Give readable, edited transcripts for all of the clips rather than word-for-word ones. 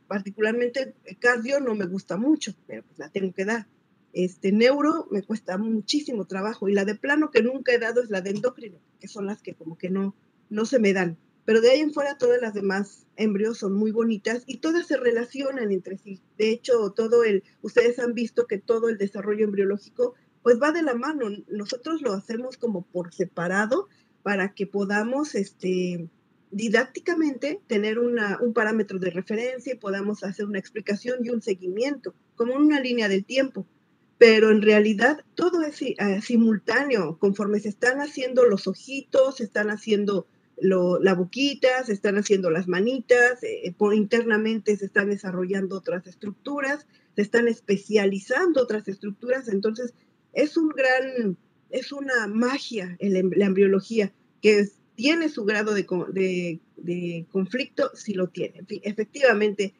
particularmente cardio no me gusta mucho, pero pues la tengo que dar. Neuro me cuesta muchísimo trabajo, y la de plano que nunca he dado es la de endocrino, que son las que como que no se me dan. Pero de ahí en fuera todas las demás embrios son muy bonitas y todas se relacionan entre sí. De hecho, ustedes han visto que todo el desarrollo embriológico pues va de la mano. Nosotros lo hacemos como por separado para que podamos didácticamente tener un parámetro de referencia y podamos hacer una explicación y un seguimiento, como una línea del tiempo. Pero en realidad todo es simultáneo, conforme se están haciendo los ojitos, se están haciendo la boquita, se están haciendo las manitas, internamente se están desarrollando otras estructuras, se están especializando otras estructuras. Entonces es una magia la embriología, que tiene su grado de conflicto, sí lo tiene. Efectivamente,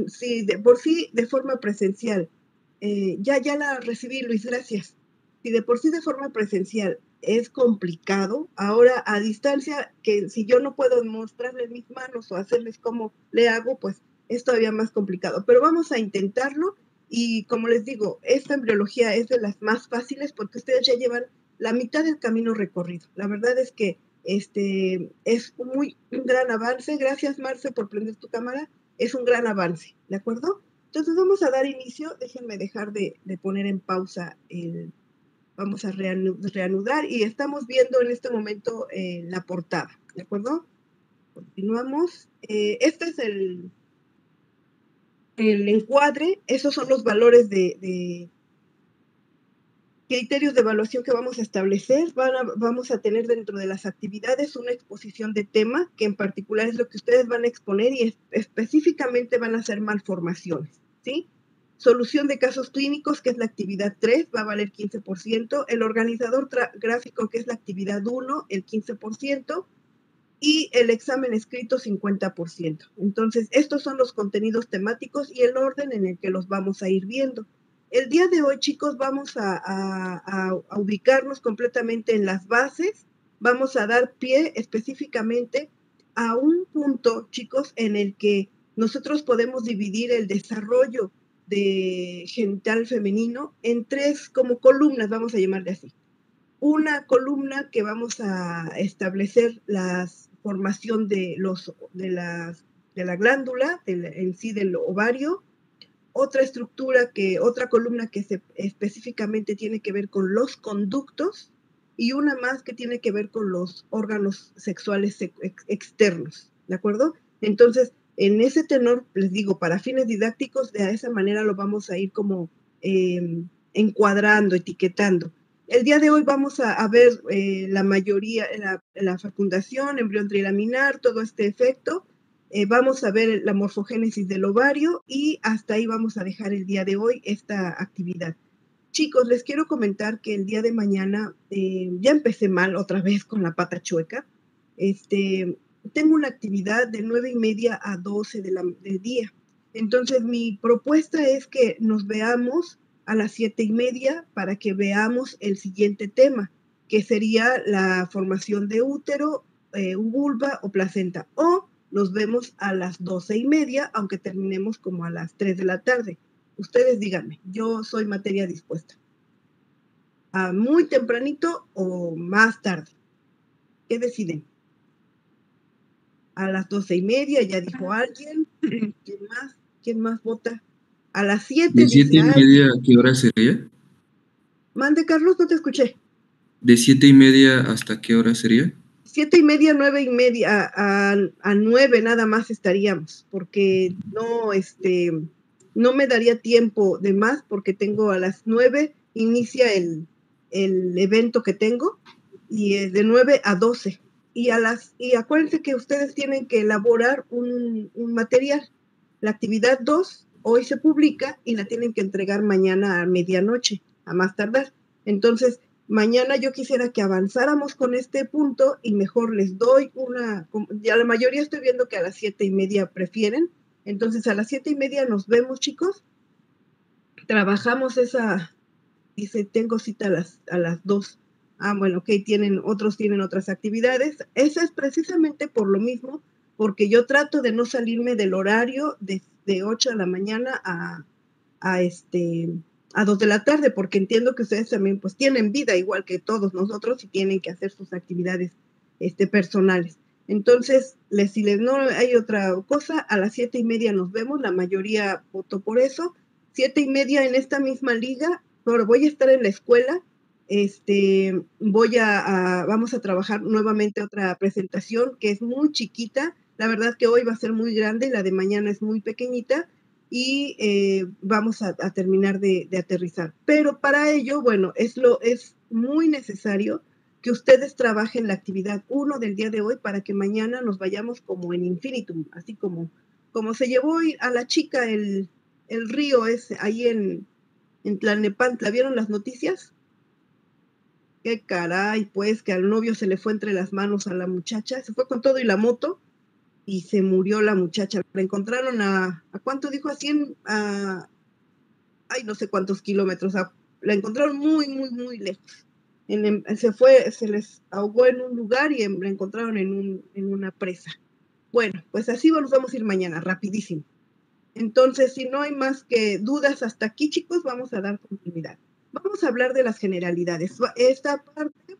sí, de por sí de forma presencial, ya la recibí, Luis, gracias. Si de por sí de forma presencial es complicado, ahora a distancia, que si yo no puedo mostrarles mis manos o hacerles cómo le hago, pues es todavía más complicado. Pero vamos a intentarlo, y como les digo, esta embriología es de las más fáciles porque ustedes ya llevan la mitad del camino recorrido. La verdad es que es un gran avance. Gracias, Marce, por prender tu cámara. Es un gran avance, ¿de acuerdo? Entonces vamos a dar inicio. Déjenme dejar de poner en pausa vamos a reanudar, y estamos viendo en este momento la portada, ¿de acuerdo? Continuamos. Este es el encuadre. Esos son los valores de criterios de evaluación que vamos a establecer. Vamos a tener dentro de las actividades una exposición de tema, que en particular es lo que ustedes van a exponer, y específicamente van a ser malformaciones, ¿sí? Solución de casos clínicos, que es la actividad 3, va a valer 15%. El organizador gráfico, que es la actividad 1, el 15%. Y el examen escrito 50%. Entonces, estos son los contenidos temáticos y el orden en el que los vamos a ir viendo. El día de hoy, chicos, vamos a ubicarnos completamente en las bases. Vamos a dar pie específicamente a un punto, chicos, en el que nosotros podemos dividir el desarrollo de genital femenino en 3 como columnas, vamos a llamarle así. Una columna que vamos a establecer la formación de la glándula, en sí del ovario. Otra columna que específicamente tiene que ver con los conductos, y una más que tiene que ver con los órganos sexuales externos, ¿de acuerdo? Entonces, en ese tenor, les digo, para fines didácticos, de esa manera lo vamos a ir como encuadrando, etiquetando. El día de hoy vamos a ver la mayoría, la fecundación, embrión trilaminar, todo este efecto. Vamos a ver la morfogénesis del ovario, y hasta ahí vamos a dejar el día de hoy esta actividad. Chicos, les quiero comentar que el día de mañana, ya empecé mal otra vez con la pata chueca. Tengo una actividad de 9:30 a 12 del día. Entonces, mi propuesta es que nos veamos a las 7:30 para que veamos el siguiente tema, que sería la formación de útero, vulva o placenta. O nos vemos a las 12:30, aunque terminemos como a las 3 de la tarde. Ustedes díganme, yo soy materia dispuesta. ¿A muy tempranito o más tarde? ¿Qué deciden? A las 12:30, ya dijo alguien. ¿Quién más vota? A las 7, ¿De dice 7:30 alguien. a qué hora sería? Mande, Carlos, no te escuché. ¿De 7:30 hasta qué hora sería? 7:30, 9:30, a 9 nada más estaríamos, porque no me daría tiempo de más, porque tengo a las 9 inicia el evento que tengo, y es de 9 a 12. Y acuérdense que ustedes tienen que elaborar un material. La actividad 2 hoy se publica y la tienen que entregar mañana a medianoche, a más tardar. Entonces, mañana yo quisiera que avanzáramos con este punto, y mejor les doy ya la mayoría estoy viendo que a las 7:30 prefieren. Entonces, a las 7:30 nos vemos, chicos. Trabajamos dice, tengo cita a las 2. Bueno, ok, otros tienen otras actividades. Esa es precisamente por lo mismo, porque yo trato de no salirme del horario de 8 de la mañana a 2 de la tarde, porque entiendo que ustedes también pues tienen vida igual que todos nosotros y tienen que hacer sus actividades personales. Entonces, si les no hay otra cosa, a las 7:30 nos vemos, la mayoría votó por eso. 7:30 en esta misma liga, pero voy a estar en la escuela, vamos a trabajar nuevamente otra presentación que es muy chiquita, la verdad que hoy va a ser muy grande y la de mañana es muy pequeñita, y vamos a terminar de aterrizar. Pero para ello, bueno, es muy necesario que ustedes trabajen la actividad 1 del día de hoy para que mañana nos vayamos como en infinitum, así como se llevó a la chica el río ese, ahí en Tlalnepantla. ¿Vieron las noticias? Qué caray, pues, que al novio se le fue entre las manos a la muchacha, se fue con todo y la moto, y se murió la muchacha. La encontraron ¿a cuánto dijo? A 100, no sé cuántos kilómetros, la encontraron muy, muy, muy lejos. Se les ahogó en un lugar y la encontraron en una presa. Bueno, pues así nos vamos a ir mañana, rapidísimo. Entonces, si no hay más que dudas hasta aquí, chicos, vamos a dar continuidad. Vamos a hablar de las generalidades. Esta parte,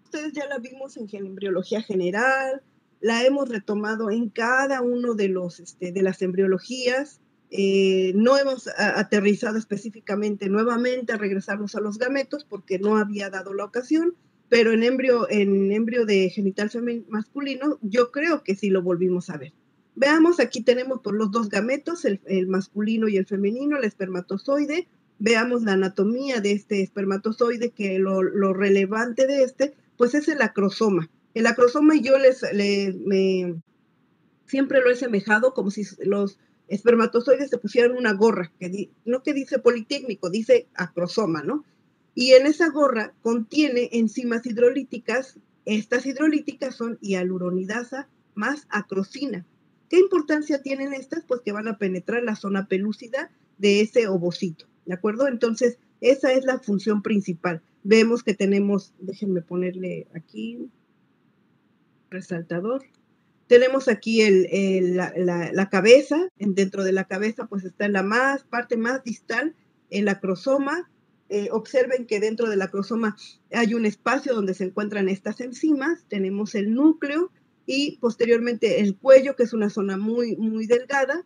ustedes ya la vimos en embriología general, la hemos retomado en cada uno de las embriologías. No hemos aterrizado específicamente nuevamente a regresarnos a los gametos porque no había dado la ocasión, pero en embrio de genital masculino yo creo que sí lo volvimos a ver. Veamos, aquí tenemos por los dos gametos, el masculino y el femenino, el espermatozoide. Veamos la anatomía de este espermatozoide, que lo relevante de pues es el acrosoma. El acrosoma yo siempre lo he semejado como si los espermatozoides se pusieran una gorra, no que dice Politécnico, dice acrosoma, ¿no? Y en esa gorra contiene enzimas hidrolíticas. Estas hidrolíticas son hialuronidasa más acrosina. ¿Qué importancia tienen estas? Pues que van a penetrar la zona pelúcida de ese ovocito, ¿de acuerdo? Entonces, esa es la función principal. Vemos que tenemos, déjenme ponerle aquí, resaltador. Tenemos aquí la cabeza, dentro de la cabeza pues está en la parte más distal, el acrosoma. Observen que dentro del acrosoma hay un espacio donde se encuentran estas enzimas, tenemos el núcleo y posteriormente el cuello, que es una zona muy, muy delgada.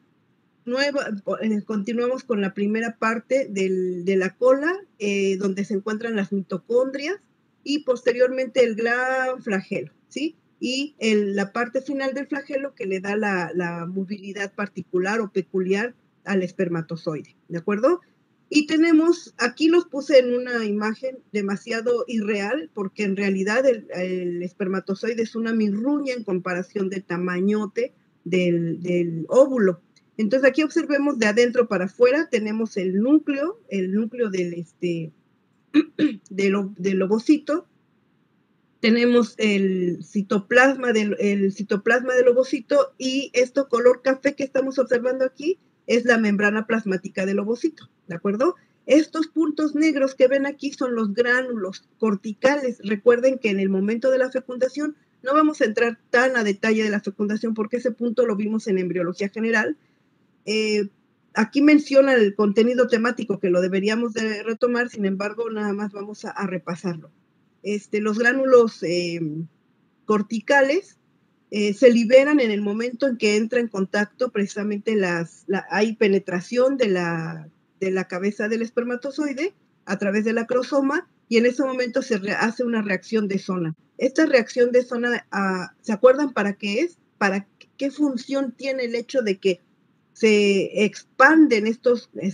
Continuamos con la primera parte de la cola, donde se encuentran las mitocondrias, y posteriormente el gran flagelo, ¿sí? Y la parte final del flagelo que le da la movilidad particular o peculiar al espermatozoide, ¿de acuerdo? Y tenemos, aquí los puse en una imagen demasiado irreal, porque en realidad el espermatozoide es una mirruña en comparación del tamañote del óvulo. Entonces aquí observemos de adentro para afuera, tenemos el núcleo del ovocito. Tenemos el citoplasma del ovocito, y esto color café que estamos observando aquí es la membrana plasmática del ovocito, ¿de acuerdo? Estos puntos negros que ven aquí son los gránulos corticales. Recuerden que en el momento de la fecundación no vamos a entrar tan a detalle de la fecundación porque ese punto lo vimos en embriología general. Aquí menciona el contenido temático que lo deberíamos de retomar, sin embargo, nada más vamos a repasarlo. Los gránulos corticales se liberan en el momento en que entra en contacto precisamente hay penetración de la cabeza del espermatozoide a través del acrosoma, y en ese momento se hace una reacción de zona. Esta reacción de zona, ¿se acuerdan para qué es? ¿Para qué función tiene el hecho de que se expanden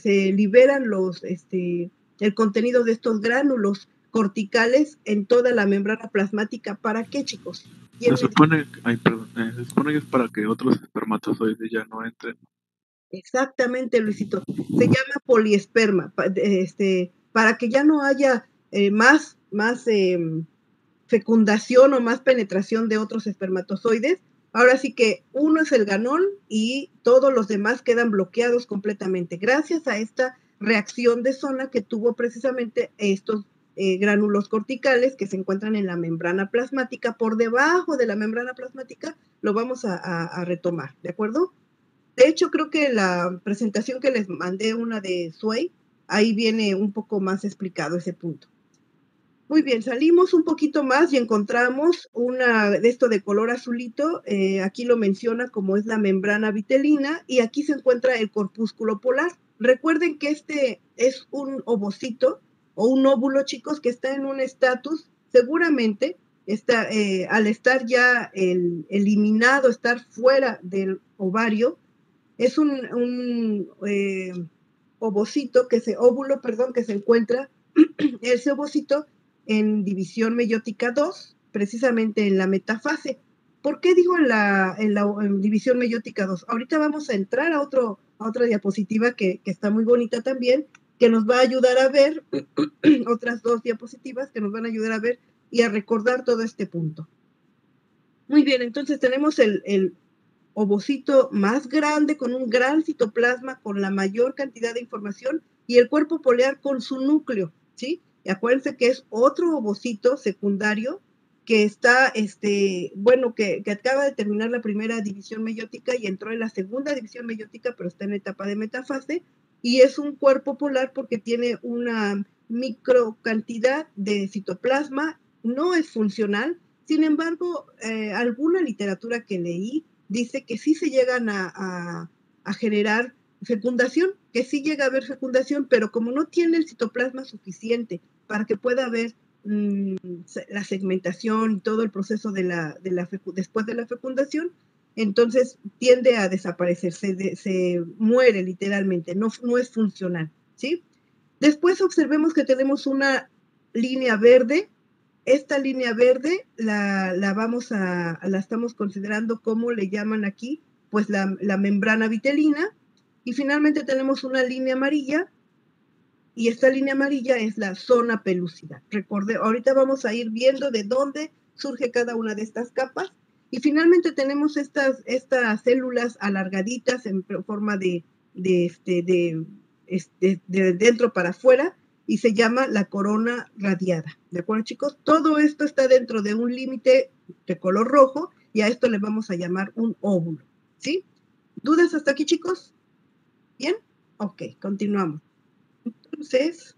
se liberan el contenido de estos gránulos corticales en toda la membrana plasmática? ¿Para qué, chicos? Se supone que es para que otros espermatozoides ya no entren. Exactamente, Luisito. Se llama poliesperma, para que ya no haya más fecundación o más penetración de otros espermatozoides. Ahora sí que uno es el ganón y todos los demás quedan bloqueados completamente gracias a esta reacción de zona que tuvo precisamente estos gránulos corticales que se encuentran en la membrana plasmática. Por debajo de la membrana plasmática lo vamos a retomar, ¿de acuerdo? De hecho, creo que la presentación que les mandé, una de Sway, ahí viene un poco más explicado ese punto. Muy bien, salimos un poquito más y encontramos una de esto de color azulito, aquí lo menciona como es la membrana vitelina, y aquí se encuentra el corpúsculo polar. Recuerden que este es un ovocito o un óvulo, chicos, que está en un estatus, seguramente está, al estar ya eliminado, estar fuera del ovario, es un ovocito, óvulo, perdón, que se encuentra, ese ovocito en división meiótica 2, precisamente en la metafase. ¿Por qué digo en división meiótica 2? Ahorita vamos a entrar a otra diapositiva que está muy bonita también, que nos va a ayudar a ver, otras dos diapositivas que nos van a ayudar a ver y a recordar todo este punto. Muy bien, entonces tenemos el ovocito más grande con un gran citoplasma con la mayor cantidad de información y el cuerpo polar con su núcleo, ¿sí? Y acuérdense que es otro ovocito secundario que está, bueno, que acaba de terminar la primera división meiótica y entró en la segunda división meiótica, pero está en etapa de metafase, y es un cuerpo polar porque tiene una micro cantidad de citoplasma, no es funcional. Sin embargo, alguna literatura que leí dice que sí se llegan a generar fecundación, que sí llega a haber fecundación, pero como no tiene el citoplasma suficiente para que pueda haber la segmentación y todo el proceso después de la fecundación, entonces tiende a desaparecer, se muere literalmente, no es funcional, ¿sí? Después observemos que tenemos una línea verde. Esta línea verde la estamos considerando como le llaman aquí, pues la membrana vitelina, y finalmente tenemos una línea amarilla, y esta línea amarilla es la zona pelúcida. Ahorita vamos a ir viendo de dónde surge cada una de estas capas, y finalmente tenemos estas células alargaditas en forma de dentro para afuera, y se llama la corona radiada. ¿De acuerdo, chicos? Todo esto está dentro de un límite de color rojo, y a esto le vamos a llamar un óvulo, ¿sí? ¿Dudas hasta aquí, chicos? ¿Bien? Ok, continuamos. Entonces,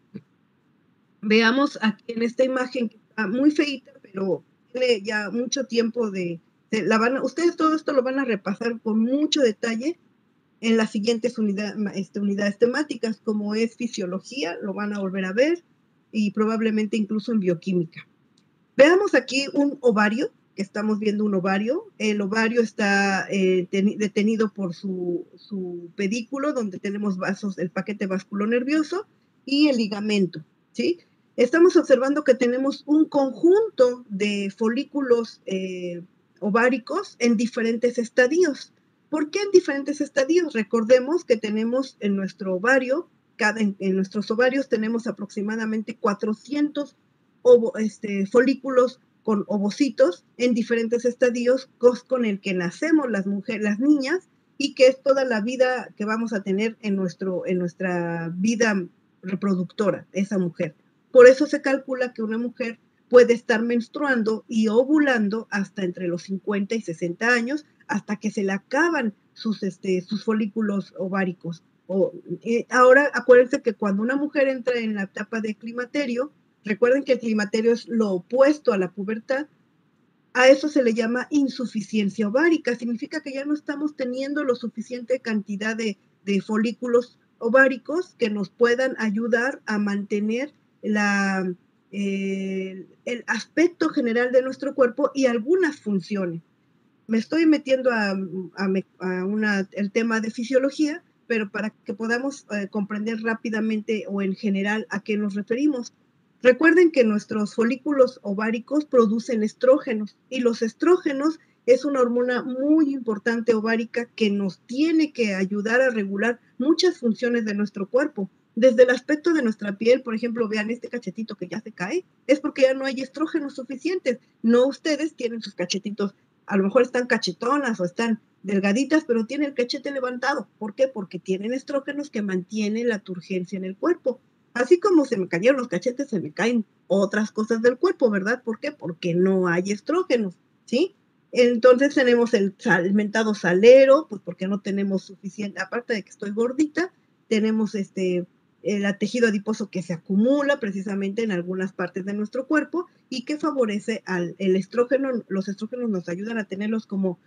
veamos aquí en esta imagen que está muy feita, pero tiene ya mucho tiempo ustedes todo esto lo van a repasar con mucho detalle en las siguientes unidades temáticas, como es fisiología, lo van a volver a ver, y probablemente incluso en bioquímica. Veamos aquí un ovario, que estamos viendo un ovario. El ovario está detenido por su pedículo, donde tenemos vasos, el paquete vasculonervioso y el ligamento, ¿sí? Estamos observando que tenemos un conjunto de folículos ováricos en diferentes estadios. ¿Por qué en diferentes estadios? Recordemos que tenemos en nuestro ovario, en nuestros ovarios tenemos aproximadamente 400 folículos con ovocitos en diferentes estadios con el que nacemos las niñas, y que es toda la vida que vamos a tener en nuestra vida reproductora, esa mujer. Por eso se calcula que una mujer puede estar menstruando y ovulando hasta entre los 50 y 60 años, hasta que se le acaban sus folículos ováricos. Ahora, acuérdense que cuando una mujer entra en la etapa de climaterio, recuerden que el climaterio es lo opuesto a la pubertad, a eso se le llama insuficiencia ovárica. Significa que ya no estamos teniendo lo suficiente cantidad de folículos ováricos que nos puedan ayudar a mantener el aspecto general de nuestro cuerpo y algunas funciones. Me estoy metiendo el tema de fisiología, pero para que podamos comprender rápidamente o en general a qué nos referimos. Recuerden que nuestros folículos ováricos producen estrógenos, y los estrógenos es una hormona muy importante ovárica que nos tiene que ayudar a regular muchas funciones de nuestro cuerpo. Desde el aspecto de nuestra piel, por ejemplo, vean este cachetito que ya se cae, es porque ya no hay estrógenos suficientes. No ustedes tienen sus cachetitos, a lo mejor están cachetonas o están delgaditas, pero tienen el cachete levantado. ¿Por qué? Porque tienen estrógenos que mantienen la turgencia en el cuerpo. Así como se me cayeron los cachetes, se me caen otras cosas del cuerpo, ¿verdad? ¿Por qué? Porque no hay estrógenos, ¿sí? Entonces tenemos el mentado salero, pues porque no tenemos suficiente, aparte de que estoy gordita, tenemos el tejido adiposo que se acumula precisamente en algunas partes de nuestro cuerpo y que favorece el estrógeno. Los estrógenos nos ayudan a tenerlos como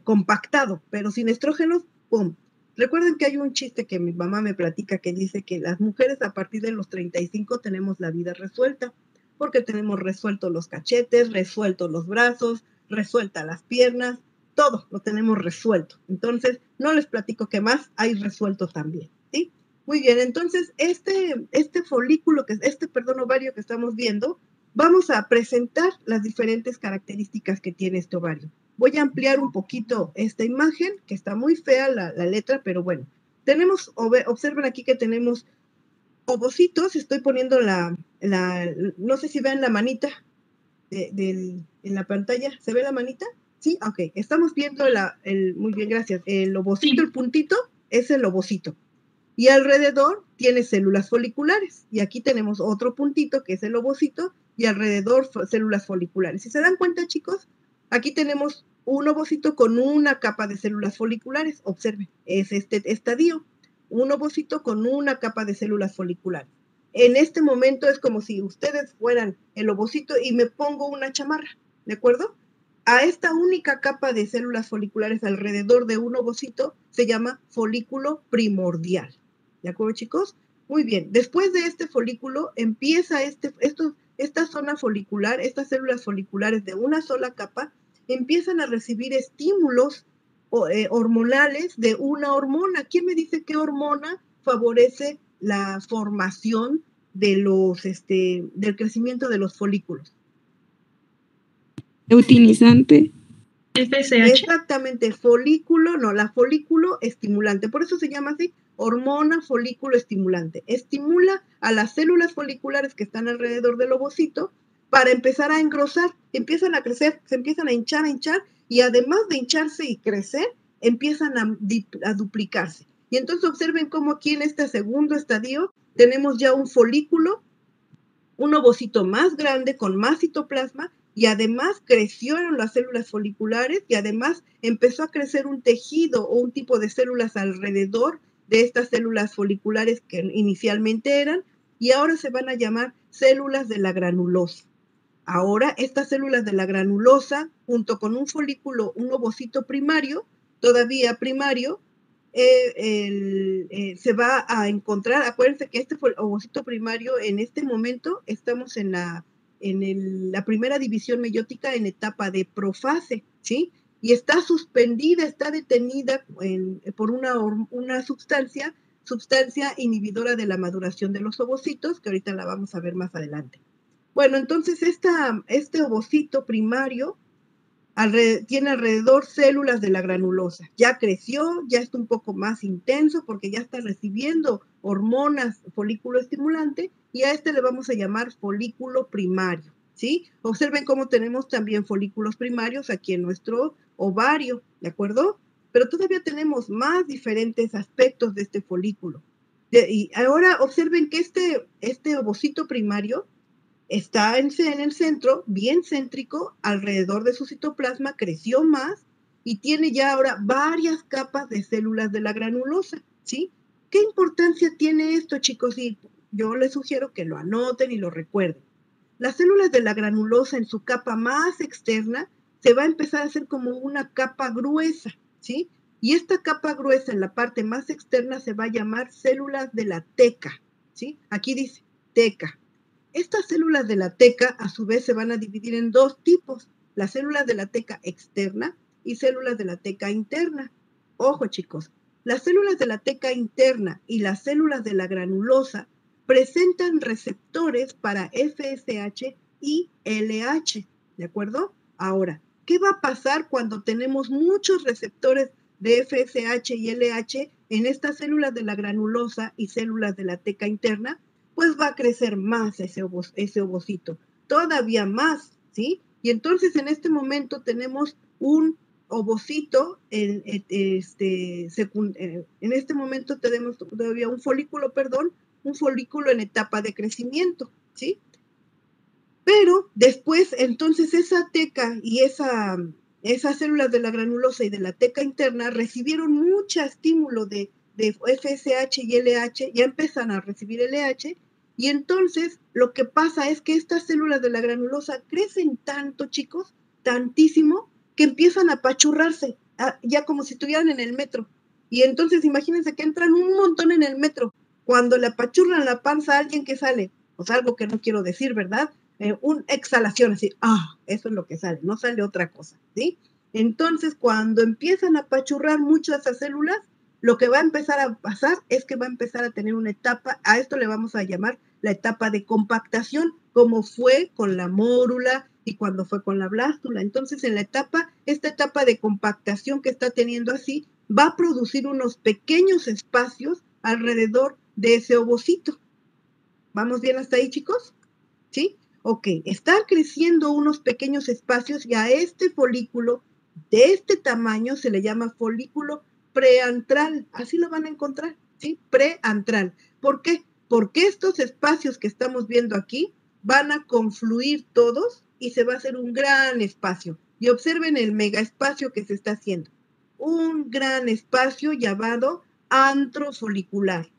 compactado, pero sin estrógenos, ¡pum! Recuerden que hay un chiste que mi mamá me platica que dice que las mujeres a partir de los 35 tenemos la vida resuelta, porque tenemos resueltos los cachetes, resueltos los brazos, resueltas las piernas, todo lo tenemos resuelto. Entonces, no les platico qué más hay resuelto también, ¿sí? Muy bien, entonces ovario que estamos viendo, vamos a presentar las diferentes características que tiene este ovario. Voy a ampliar un poquito esta imagen, que está muy fea la letra, pero bueno. Observen aquí que tenemos ovocitos, estoy poniendo no sé si ven la manita en la pantalla, ¿se ve la manita? Sí, ok, estamos viendo muy bien, gracias, el ovocito, el puntito, es el ovocito. Y alrededor tiene células foliculares. Y aquí tenemos otro puntito que es el ovocito y alrededor células foliculares. Si se dan cuenta, chicos, aquí tenemos un ovocito con una capa de células foliculares. Observen, es este estadio. Un ovocito con una capa de células foliculares. En este momento es como si ustedes fueran el ovocito y me pongo una chamarra, ¿de acuerdo? A esta única capa de células foliculares alrededor de un ovocito se llama folículo primordial. ¿De acuerdo, chicos? Muy bien. Después de este folículo empieza esta zona folicular, estas células foliculares de una sola capa, empiezan a recibir estímulos hormonales de una hormona. ¿Quién me dice qué hormona favorece la formación de del crecimiento de los folículos? Luteinizante. FSH. Exactamente, la folículo estimulante. Por eso se llama así, hormona folículo estimulante. Estimula a las células foliculares que están alrededor del ovocito para empezar a engrosar. Empiezan a crecer, se empiezan a hinchar, y además de hincharse y crecer, empiezan a duplicarse. Y entonces observen cómo aquí en este segundo estadio tenemos ya un folículo, un ovocito más grande con más citoplasma, y además crecieron las células foliculares y además empezó a crecer un tejido o un tipo de células alrededor de estas células foliculares que inicialmente eran, y ahora se van a llamar células de la granulosa. Ahora estas células de la granulosa, junto con un folículo, un ovocito primario, todavía primario, se va a encontrar. Acuérdense que este ovocito primario, en este momento estamos en la primera división meiótica en etapa de profase, ¿sí? Y está suspendida, está detenida por una sustancia inhibidora de la maduración de los ovocitos, que ahorita la vamos a ver más adelante. Bueno, entonces este ovocito primario tiene alrededor células de la granulosa. Ya creció, ya está un poco más intenso porque ya está recibiendo hormonas folículo estimulante, y a le vamos a llamar folículo primario, ¿sí? Observen cómo tenemos también folículos primarios aquí en nuestro ovario, ¿de acuerdo? Pero todavía tenemos más diferentes aspectos de este folículo. Y ahora observen que este ovocito primario está en el centro, bien céntrico, alrededor de su citoplasma, creció más y tiene ya ahora varias capas de células de la granulosa, ¿sí? ¿Qué importancia tiene esto, chicos? Y yo les sugiero que lo anoten y lo recuerden. Las células de la granulosa en su capa más externa se va a empezar a hacer como una capa gruesa, ¿sí? Y esta capa gruesa en la parte más externa se va a llamar células de la teca, ¿sí? Aquí dice teca. Estas células de la teca, a su vez, se van a dividir en dos tipos: las células de la teca externa y células de la teca interna. Ojo, chicos, las células de la teca interna y las células de la granulosa presentan receptores para FSH y LH, ¿de acuerdo? Ahora, ¿qué va a pasar cuando tenemos muchos receptores de FSH y LH en estas células de la granulosa y células de la teca interna? Pues va a crecer más ese ovocito, todavía más, ¿sí? Y entonces en este momento tenemos un ovocito, en este momento tenemos todavía un folículo en etapa de crecimiento, ¿sí? Pero después, entonces, esa teca y esas células de la granulosa y de la teca interna recibieron mucho estímulo de FSH y LH, ya empiezan a recibir LH, y entonces lo que pasa es que estas células de la granulosa crecen tanto, chicos, tantísimo, que empiezan a apachurrarse, ya como si estuvieran en el metro. Y entonces imagínense que entran un montón en el metro. Cuando le apachurran la panza a alguien que sale, pues algo que no quiero decir, ¿verdad? Una exhalación, así, eso es lo que sale, no sale otra cosa, ¿sí? Entonces, cuando empiezan a apachurrar mucho esas células, lo que va a empezar a pasar es que va a empezar a tener una etapa, a esto le vamos a llamar la etapa de compactación, como fue con la mórula y cuando fue con la blástula. Entonces, esta etapa de compactación que está teniendo así, va a producir unos pequeños espacios alrededor de ese ovocito. ¿Vamos bien hasta ahí, chicos? ¿Sí? Ok, están creciendo unos pequeños espacios y a este folículo de este tamaño se le llama folículo preantral. Así lo van a encontrar, ¿sí? Preantral. ¿Por qué? Porque estos espacios que estamos viendo aquí van a confluir todos y se va a hacer un gran espacio. Y observen el megaespacio que se está haciendo. Un gran espacio llamado antro folicular.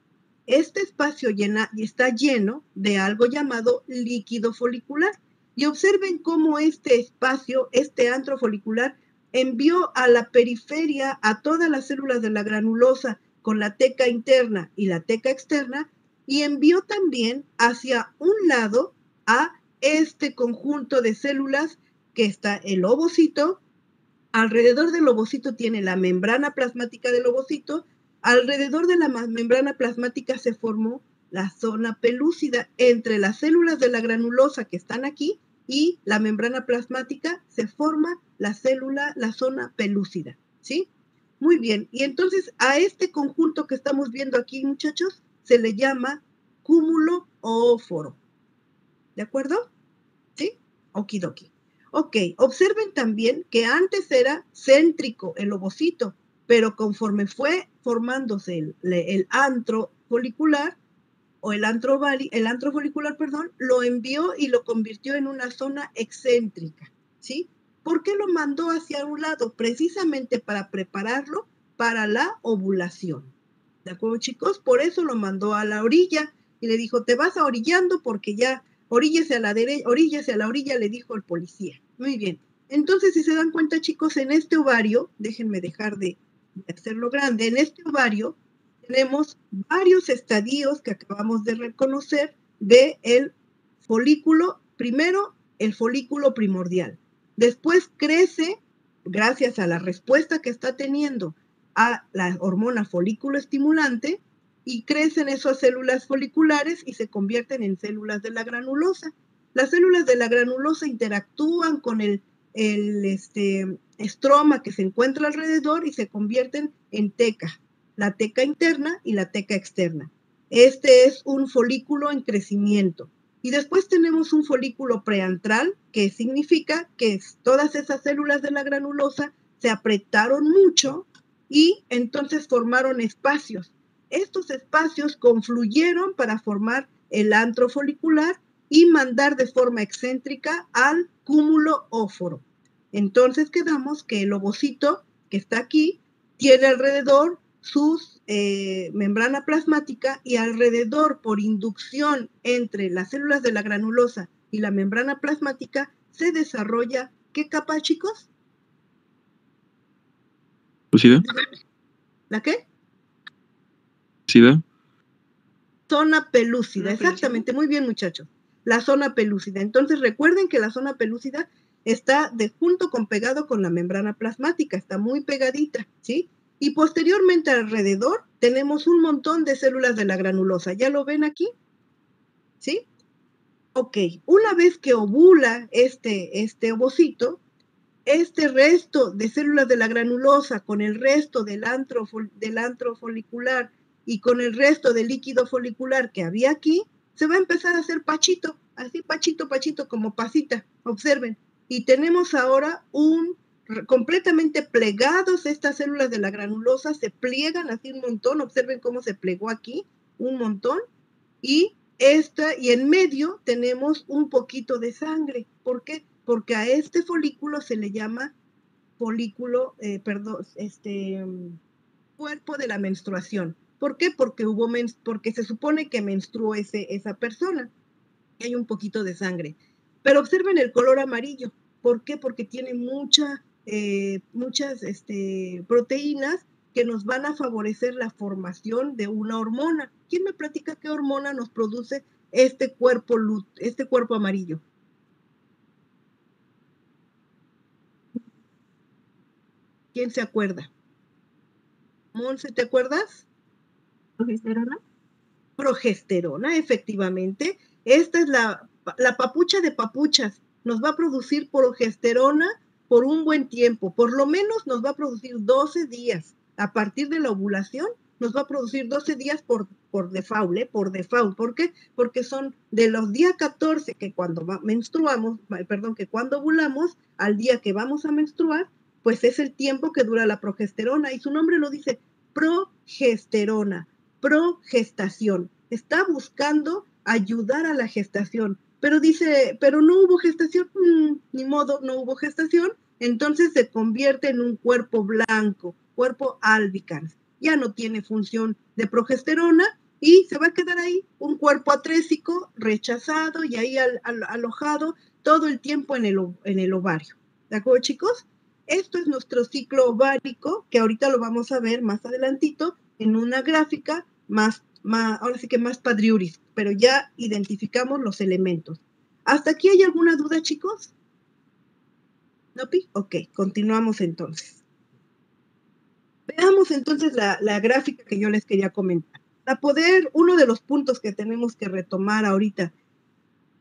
Este espacio está lleno de algo llamado líquido folicular. Y observen cómo este espacio, este antro folicular, envió a la periferia a todas las células de la granulosa con la teca interna y la teca externa, y envió también hacia un lado a este conjunto de células que está el ovocito. Alrededor del ovocito tiene la membrana plasmática del ovocito. Alrededor de la membrana plasmática se formó la zona pelúcida. Entre las células de la granulosa que están aquí y la membrana plasmática se forma la zona pelúcida, ¿sí? Muy bien, y entonces a este conjunto que estamos viendo aquí, muchachos, se le llama cúmulo óforo. ¿De acuerdo? ¿Sí? Okidoki. Ok, observen también que antes era céntrico el ovocito, pero conforme fue formándose el antro folicular, o el antro folicular, lo envió y lo convirtió en una zona excéntrica, ¿sí? ¿Por qué lo mandó hacia un lado? Precisamente para prepararlo para la ovulación. ¿De acuerdo, chicos? Por eso lo mandó a la orilla y le dijo, te vas orillando porque ya oríllese a la derecha, oríllese a la orilla, le dijo el policía. Muy bien. Entonces, si se dan cuenta, chicos, en este ovario, déjenme dejar de hacerlo grande, en este ovario tenemos varios estadios que acabamos de reconocer del folículo. Primero, el folículo primordial. Después crece, gracias a la respuesta que está teniendo a la hormona folículo estimulante, y crecen esas células foliculares y se convierten en células de la granulosa. Las células de la granulosa interactúan con el estroma que se encuentra alrededor y se convierten en teca, la teca interna y la teca externa. Este es un folículo en crecimiento. Y después tenemos un folículo preantral, que significa que todas esas células de la granulosa se apretaron mucho y entonces formaron espacios. Estos espacios confluyeron para formar el antro folicular y mandar de forma excéntrica al cúmulo óforo. Entonces quedamos que el ovocito que está aquí tiene alrededor su membrana plasmática y alrededor, por inducción entre las células de la granulosa y la membrana plasmática, se desarrolla, ¿qué capa, chicos? ¿Lucida? ¿La qué? ¿Lucida? Zona pelúcida, exactamente, muy bien, muchachos. La zona pelúcida. Entonces recuerden que la zona pelúcida está junto con pegado con la membrana plasmática, está muy pegadita, ¿sí? Y posteriormente alrededor tenemos un montón de células de la granulosa. ¿Ya lo ven aquí? ¿Sí? Ok, una vez que ovula este ovocito, este resto de células de la granulosa con el resto del antro folicular y con el resto del líquido folicular que había aquí, se va a empezar a hacer pachito, así pachito, como pasita, observen. Y tenemos ahora un completamente plegados, estas células de la granulosa se pliegan así un montón, observen cómo se plegó aquí, un montón, y en medio tenemos un poquito de sangre. ¿Por qué? Porque a este folículo se le llama folículo, cuerpo de la menstruación. ¿Por qué? Porque se supone que menstruó esa persona. Hay un poquito de sangre. Pero observen el color amarillo. ¿Por qué? Porque tiene muchas proteínas que nos van a favorecer la formación de una hormona. ¿Quién me platica qué hormona nos produce este cuerpo amarillo? ¿Quién se acuerda? Monse, ¿te acuerdas? ¿Progesterona? Progesterona, efectivamente. Esta es la papucha de papuchas. Nos va a producir progesterona por un buen tiempo. Por lo menos nos va a producir 12 días. A partir de la ovulación, nos va a producir 12 días por default, por default. ¿Por qué? Porque son de los días 14 que cuando que cuando ovulamos, al día que vamos a menstruar, pues es el tiempo que dura la progesterona. Y su nombre lo dice, progesterona. Progestación. Está buscando ayudar a la gestación, pero dice, pero no hubo gestación, ni modo, no hubo gestación, entonces se convierte en un cuerpo blanco, cuerpo albicans. Ya no tiene función de progesterona y se va a quedar ahí un cuerpo atrésico, rechazado y ahí alojado todo el tiempo en el ovario. ¿De acuerdo, chicos? Esto es nuestro ciclo ovárico, que ahorita lo vamos a ver más adelantito en una gráfica ahora sí que más padriuris, pero ya identificamos los elementos. ¿Hasta aquí hay alguna duda, chicos? ¿No, Pi? Ok, continuamos entonces. Veamos entonces la gráfica que yo les quería comentar. Uno de los puntos que tenemos que retomar ahorita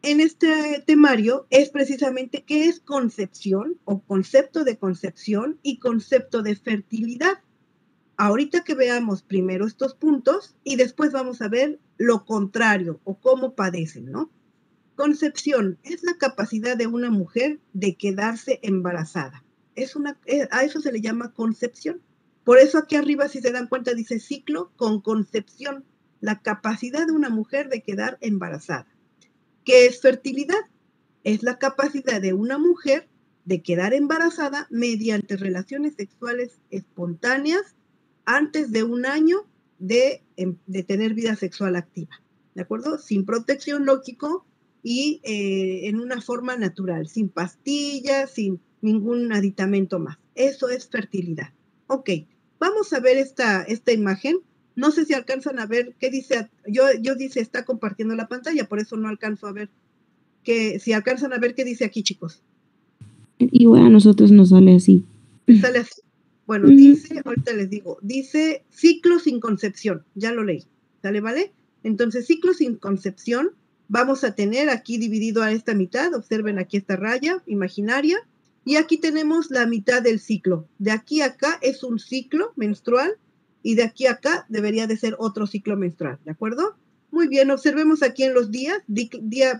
en este temario es precisamente qué es concepción o concepto de concepción y concepto de fertilidad. Ahorita que veamos primero estos puntos y después vamos a ver lo contrario o cómo padecen, ¿no? Concepción es la capacidad de una mujer de quedarse embarazada. A eso se le llama concepción. Por eso aquí arriba, si se dan cuenta, dice ciclo con concepción, la capacidad de una mujer de quedar embarazada. ¿Qué es fertilidad? Es la capacidad de una mujer de quedar embarazada mediante relaciones sexuales espontáneas antes de un año de tener vida sexual activa, ¿de acuerdo? Sin protección, lógico, y en una forma natural, sin pastillas, sin ningún aditamento más. Eso es fertilidad. Ok, vamos a ver esta imagen. No sé si alcanzan a ver qué dice. Yo dice, está compartiendo la pantalla, por eso no alcanzo a ver si alcanzan a ver qué dice aquí, chicos. Igual a nosotros nos sale así. Sale así. Bueno, dice, ahorita les digo, dice ciclo sin concepción, ya lo leí, ¿sale, vale? Entonces, ciclo sin concepción, vamos a tener aquí dividido a esta mitad, observen aquí esta raya imaginaria, y aquí tenemos la mitad del ciclo. De aquí a acá es un ciclo menstrual, y de aquí a acá debería de ser otro ciclo menstrual, ¿de acuerdo? Muy bien, observemos aquí en los días,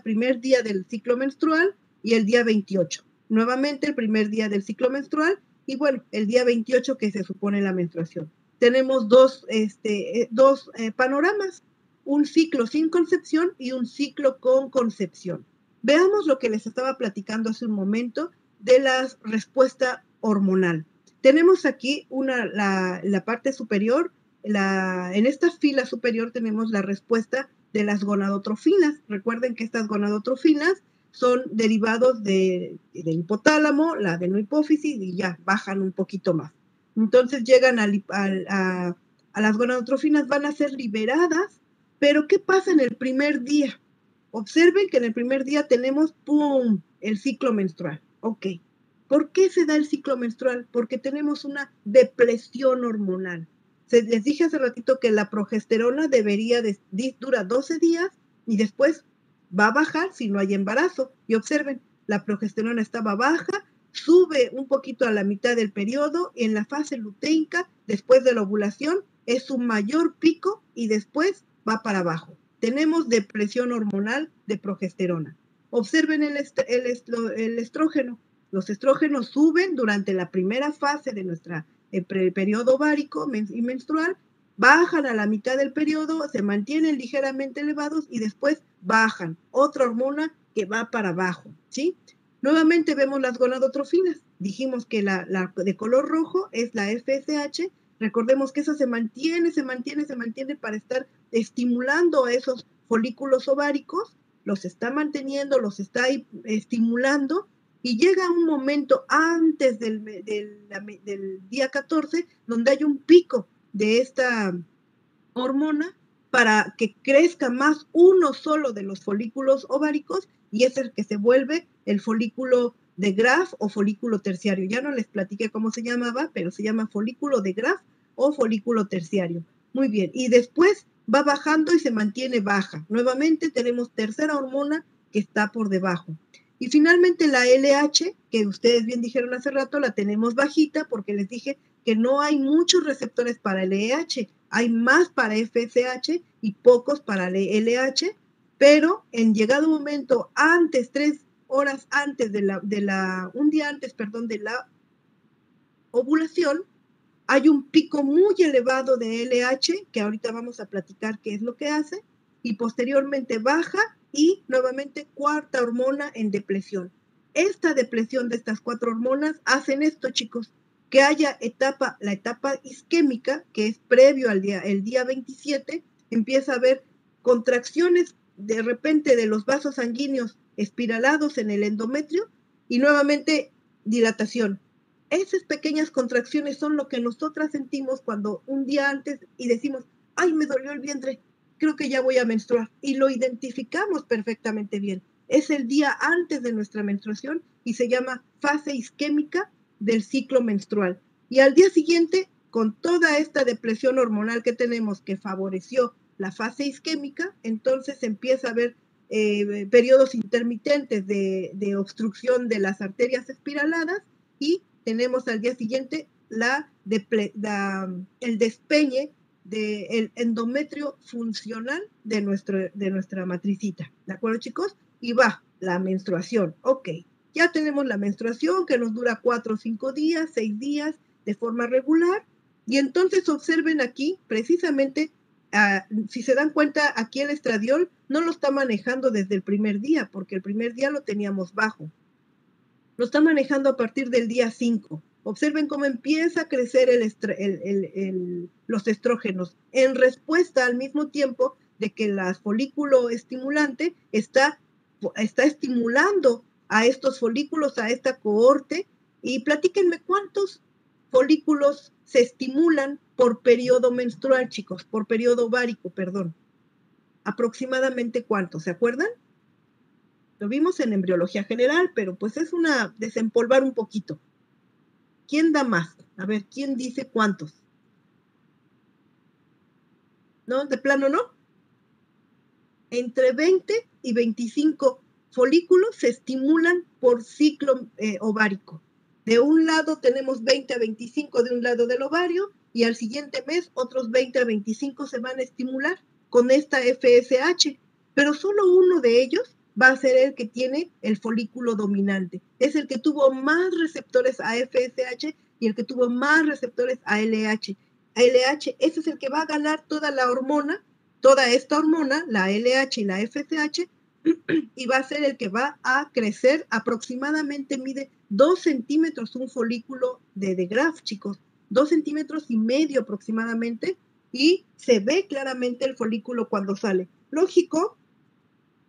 primer día del ciclo menstrual y el día 28. Nuevamente el primer día del ciclo menstrual, y bueno, el día 28 que se supone la menstruación. Tenemos dos panoramas, un ciclo sin concepción y un ciclo con concepción. Veamos lo que les estaba platicando hace un momento de la respuesta hormonal. Tenemos aquí la parte superior, en esta fila superior tenemos la respuesta de las gonadotrofinas. Recuerden que estas gonadotrofinas son derivados del hipotálamo, la adenohipófisis, y ya bajan un poquito más. Entonces llegan a las gonadotrofinas, van a ser liberadas, pero ¿qué pasa en el primer día? Observen que en el primer día tenemos, ¡pum!, el ciclo menstrual. Ok. ¿Por qué se da el ciclo menstrual? Porque tenemos una depresión hormonal. Les dije hace ratito que la progesterona dura 12 días y después va a bajar si no hay embarazo. Y observen, la progesterona estaba baja, sube un poquito a la mitad del periodo, en la fase lutéica, después de la ovulación, es su mayor pico y después va para abajo. Tenemos depresión hormonal de progesterona. Observen el estrógeno. Los estrógenos suben durante la primera fase de nuestra periodo ovárico y menstrual, bajan a la mitad del periodo, se mantienen ligeramente elevados y después bajan. Otra hormona que va para abajo, ¿sí? Nuevamente vemos las gonadotrofinas. Dijimos que la de color rojo es la FSH. Recordemos que esa se mantiene para estar estimulando a esos folículos ováricos, los está manteniendo, los está estimulando, y llega un momento antes del día 14 donde hay un pico de esta hormona para que crezca más uno solo de los folículos ováricos, y es el que se vuelve el folículo de Graf o folículo terciario. Ya no les platiqué cómo se llamaba, pero se llama folículo de Graf o folículo terciario. Muy bien, y después va bajando y se mantiene baja. Nuevamente tenemos tercera hormona que está por debajo. Y finalmente la LH, que ustedes bien dijeron hace rato, la tenemos bajita porque les dije que no hay muchos receptores para LH, hay más para FSH y pocos para LH, pero en llegado un momento antes, 3 horas antes un día antes, perdón, de la ovulación, hay un pico muy elevado de LH, que ahorita vamos a platicar qué es lo que hace, y posteriormente baja y nuevamente cuarta hormona en depresión. Esta depresión de estas 4 hormonas hacen esto, chicos, que haya la etapa isquémica, que es previo al el día 27, empieza a haber contracciones de repente de los vasos sanguíneos espiralados en el endometrio y nuevamente dilatación. Esas pequeñas contracciones son lo que nosotras sentimos cuando un día antes y decimos, ay, me dolió el vientre, creo que ya voy a menstruar, y lo identificamos perfectamente bien. Es el día antes de nuestra menstruación y se llama fase isquémica del ciclo menstrual. Y al día siguiente, con toda esta depresión hormonal que tenemos que favoreció la fase isquémica, entonces empieza a haber periodos intermitentes de obstrucción de las arterias espiraladas y tenemos al día siguiente el despeñe del endometrio funcional de nuestra matricita. ¿De acuerdo, chicos? Y va la menstruación. Ok, ya tenemos la menstruación que nos dura 4 o 5 días, 6 días de forma regular. Y entonces observen aquí, precisamente, si se dan cuenta, aquí el estradiol no lo está manejando desde el primer día, porque el primer día lo teníamos bajo. Lo está manejando a partir del día 5. Observen cómo empieza a crecer los estrógenos en respuesta al mismo tiempo de que el folículo estimulante está estimulando a estos folículos, a esta cohorte. Y platíquenme cuántos folículos se estimulan por periodo menstrual, chicos, por periodo ovárico, perdón. Aproximadamente cuántos, ¿se acuerdan? Lo vimos en embriología general, pero pues es desempolvar un poquito. ¿Quién da más? A ver, ¿quién dice cuántos? ¿No? ¿De plano no? Entre 20 y 25 folículos se estimulan por ciclo ovárico. De un lado tenemos 20 a 25 de un lado del ovario y al siguiente mes otros 20 a 25 se van a estimular con esta FSH, pero solo uno de ellos va a ser el que tiene el folículo dominante. Es el que tuvo más receptores a FSH y el que tuvo más receptores a LH. LH, ese es el que va a ganar toda esta hormona, la LH y la FSH, y va a ser el que va a crecer. Aproximadamente mide 2 centímetros un folículo de Graf, chicos, 2 centímetros y medio aproximadamente, y se ve claramente el folículo cuando sale. Lógico,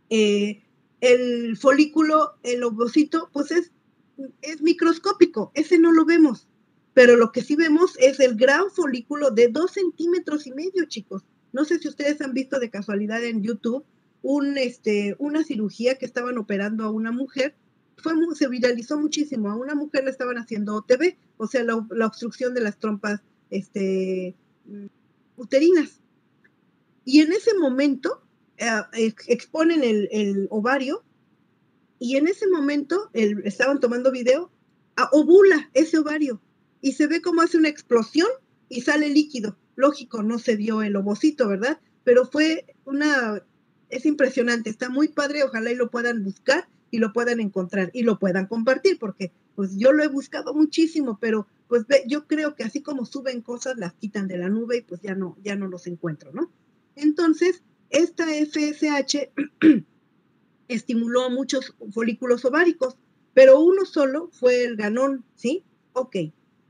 el folículo, el ovocito, pues es microscópico, ese no lo vemos, pero lo que sí vemos es el gran folículo de 2 centímetros y medio, chicos. No sé si ustedes han visto de casualidad en YouTube una cirugía que estaban operando a una mujer, se viralizó muchísimo. A una mujer le estaban haciendo OTB, o sea, la obstrucción de las trompas uterinas. Y en ese momento exponen el ovario y en ese momento estaban tomando video, ovula ese ovario y se ve como hace una explosión y sale líquido. Lógico, no se vio el ovocito, ¿verdad? Pero es impresionante, está muy padre, ojalá y lo puedan buscar y lo puedan encontrar y lo puedan compartir, porque pues yo lo he buscado muchísimo, pero pues yo creo que así como suben cosas, las quitan de la nube y pues ya no los encuentro, ¿no? Entonces, esta FSH estimuló muchos folículos ováricos, pero uno solo fue el ganón, ¿sí? Ok,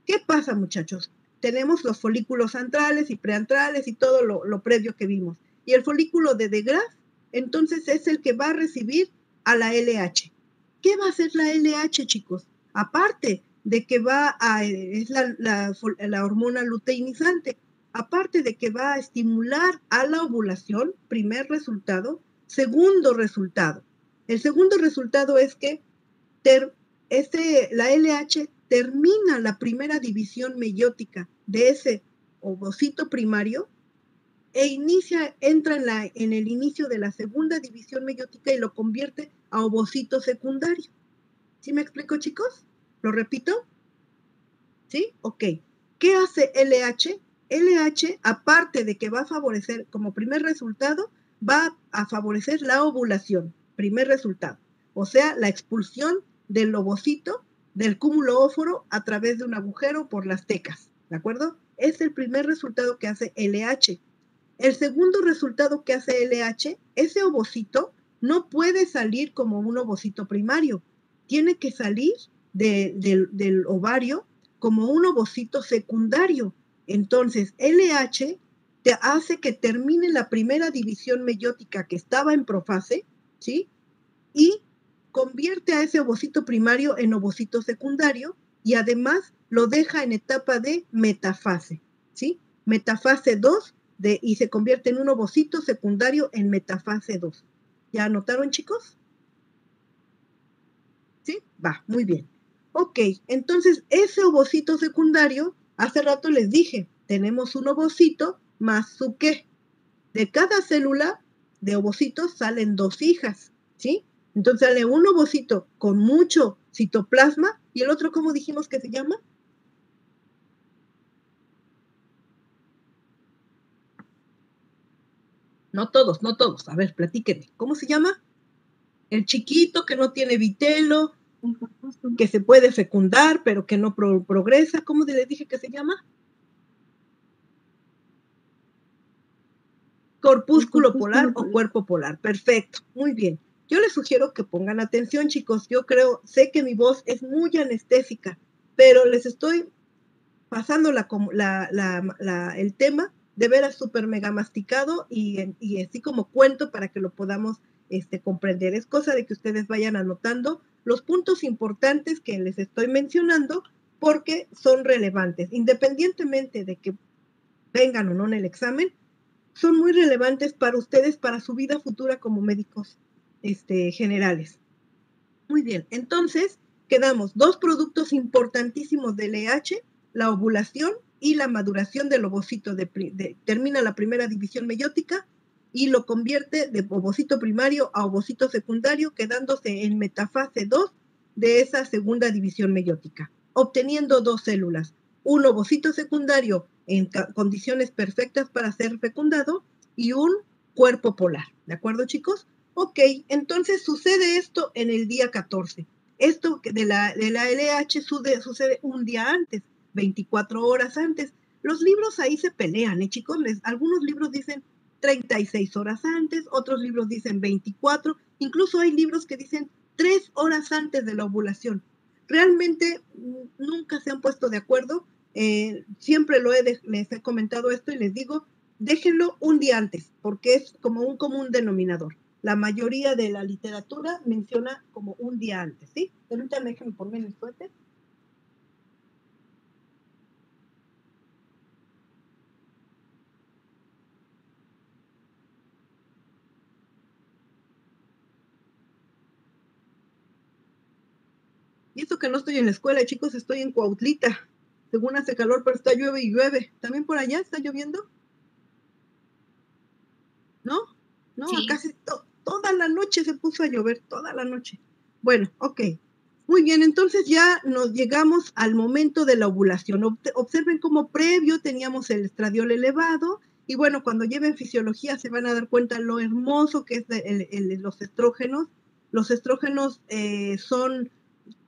¿qué pasa, muchachos? Tenemos los folículos antrales y preantrales y todo lo previo que vimos. Y el folículo de De Graaf, entonces, es el que va a recibir a la LH. ¿Qué va a hacer la LH, chicos? Aparte de que es la hormona luteinizante, aparte de que va a estimular a la ovulación, primer resultado. Segundo resultado. El segundo resultado es que la LH termina la primera división meiótica de ese ovocito primario e entra en el inicio de la segunda división meiótica y lo convierte a ovocito secundario. ¿Sí me explico, chicos? ¿Lo repito? ¿Sí? Ok. ¿Qué hace LH? LH, aparte de que va a favorecer, como primer resultado, va a favorecer la ovulación, primer resultado. O sea, la expulsión del ovocito del cúmulo óforo a través de un agujero por las tecas, ¿de acuerdo? Es el primer resultado que hace LH. El segundo resultado que hace LH, ese ovocito no puede salir como un ovocito primario, tiene que salir del ovario como un ovocito secundario. Entonces, LH te hace que termine la primera división meiótica que estaba en profase, ¿sí? Y convierte a ese ovocito primario en ovocito secundario y además lo deja en etapa de metafase, ¿sí? Metafase 2 y se convierte en un ovocito secundario en metafase 2. ¿Ya anotaron, chicos? ¿Sí? Va, muy bien. Ok, entonces ese ovocito secundario, hace rato les dije, tenemos un ovocito más su qué. De cada célula de ovocitos salen 2 hijas, ¿sí? Entonces sale un ovocito con mucho citoplasma y el otro, ¿cómo dijimos que se llama? No todos. A ver, platíquenme. ¿Cómo se llama? El chiquito que no tiene vitelo, que se puede fecundar, pero que no progresa. ¿Cómo les dije que se llama? Corpúsculo polar o cuerpo polar. Perfecto, muy bien. Yo les sugiero que pongan atención, chicos. Sé que mi voz es muy anestésica, pero les estoy pasando el tema de veras súper mega masticado y así como cuento para que lo podamos comprender. Es cosa de que ustedes vayan anotando los puntos importantes que les estoy mencionando porque son relevantes. Independientemente de que vengan o no en el examen, son muy relevantes para ustedes, para su vida futura como médicos generales. Muy bien, entonces quedamos 2 productos importantísimos del LH, la ovulación y la maduración del ovocito. Termina la primera división meiótica y lo convierte de ovocito primario a ovocito secundario, quedándose en metafase 2 de esa segunda división meiótica, obteniendo 2 células, un ovocito secundario en condiciones perfectas para ser fecundado y un cuerpo polar. ¿De acuerdo, chicos? Ok, entonces sucede esto en el día 14. Esto de la LH sucede un día antes, 24 horas antes. Los libros ahí se pelean, chicos? Algunos libros dicen 36 horas antes, otros libros dicen 24, incluso hay libros que dicen 3 horas antes de la ovulación. Realmente nunca se han puesto de acuerdo. Siempre les he comentado esto y les digo, déjenlo un día antes, porque es como un común denominador. La mayoría de la literatura menciona como un día antes, ¿sí? Permítanme, déjenme ponerme el suéter. Y eso que no estoy en la escuela, chicos, estoy en Cuautlita. Según hace calor, pero está llueve y llueve. ¿También por allá está lloviendo? ¿No? No, sí. Acá toda la noche se puso a llover, toda la noche. Bueno, ok. Muy bien, entonces ya nos llegamos al momento de la ovulación. Observen cómo previo teníamos el estradiol elevado y bueno, cuando lleven fisiología se van a dar cuenta lo hermoso que es los estrógenos Los estrógenos son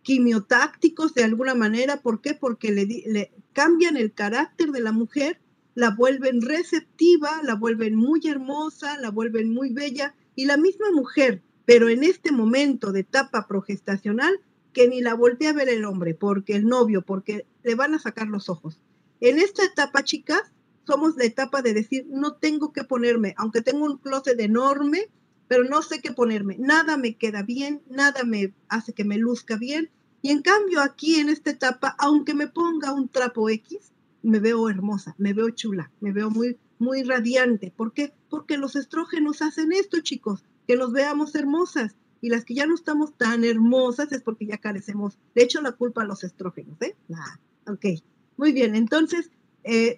quimiotácticos de alguna manera. ¿Por qué? Porque le cambian el carácter de la mujer, la vuelven receptiva, la vuelven muy hermosa, la vuelven muy bella, y la misma mujer, pero en este momento de etapa progestacional, que ni la voltea a ver el hombre, porque el novio, porque le van a sacar los ojos. En esta etapa, chicas, somos la etapa de decir, no tengo que ponerme, aunque tengo un closet enorme, pero no sé qué ponerme, nada me queda bien, nada me hace que me luzca bien, y en cambio aquí en esta etapa, aunque me ponga un trapo X, me veo hermosa, me veo chula, me veo muy, muy radiante. ¿Por qué? Porque los estrógenos hacen esto, chicos, que nos veamos hermosas, y las que ya no estamos tan hermosas es porque ya carecemos, de hecho la culpa a los estrógenos, ok, muy bien, entonces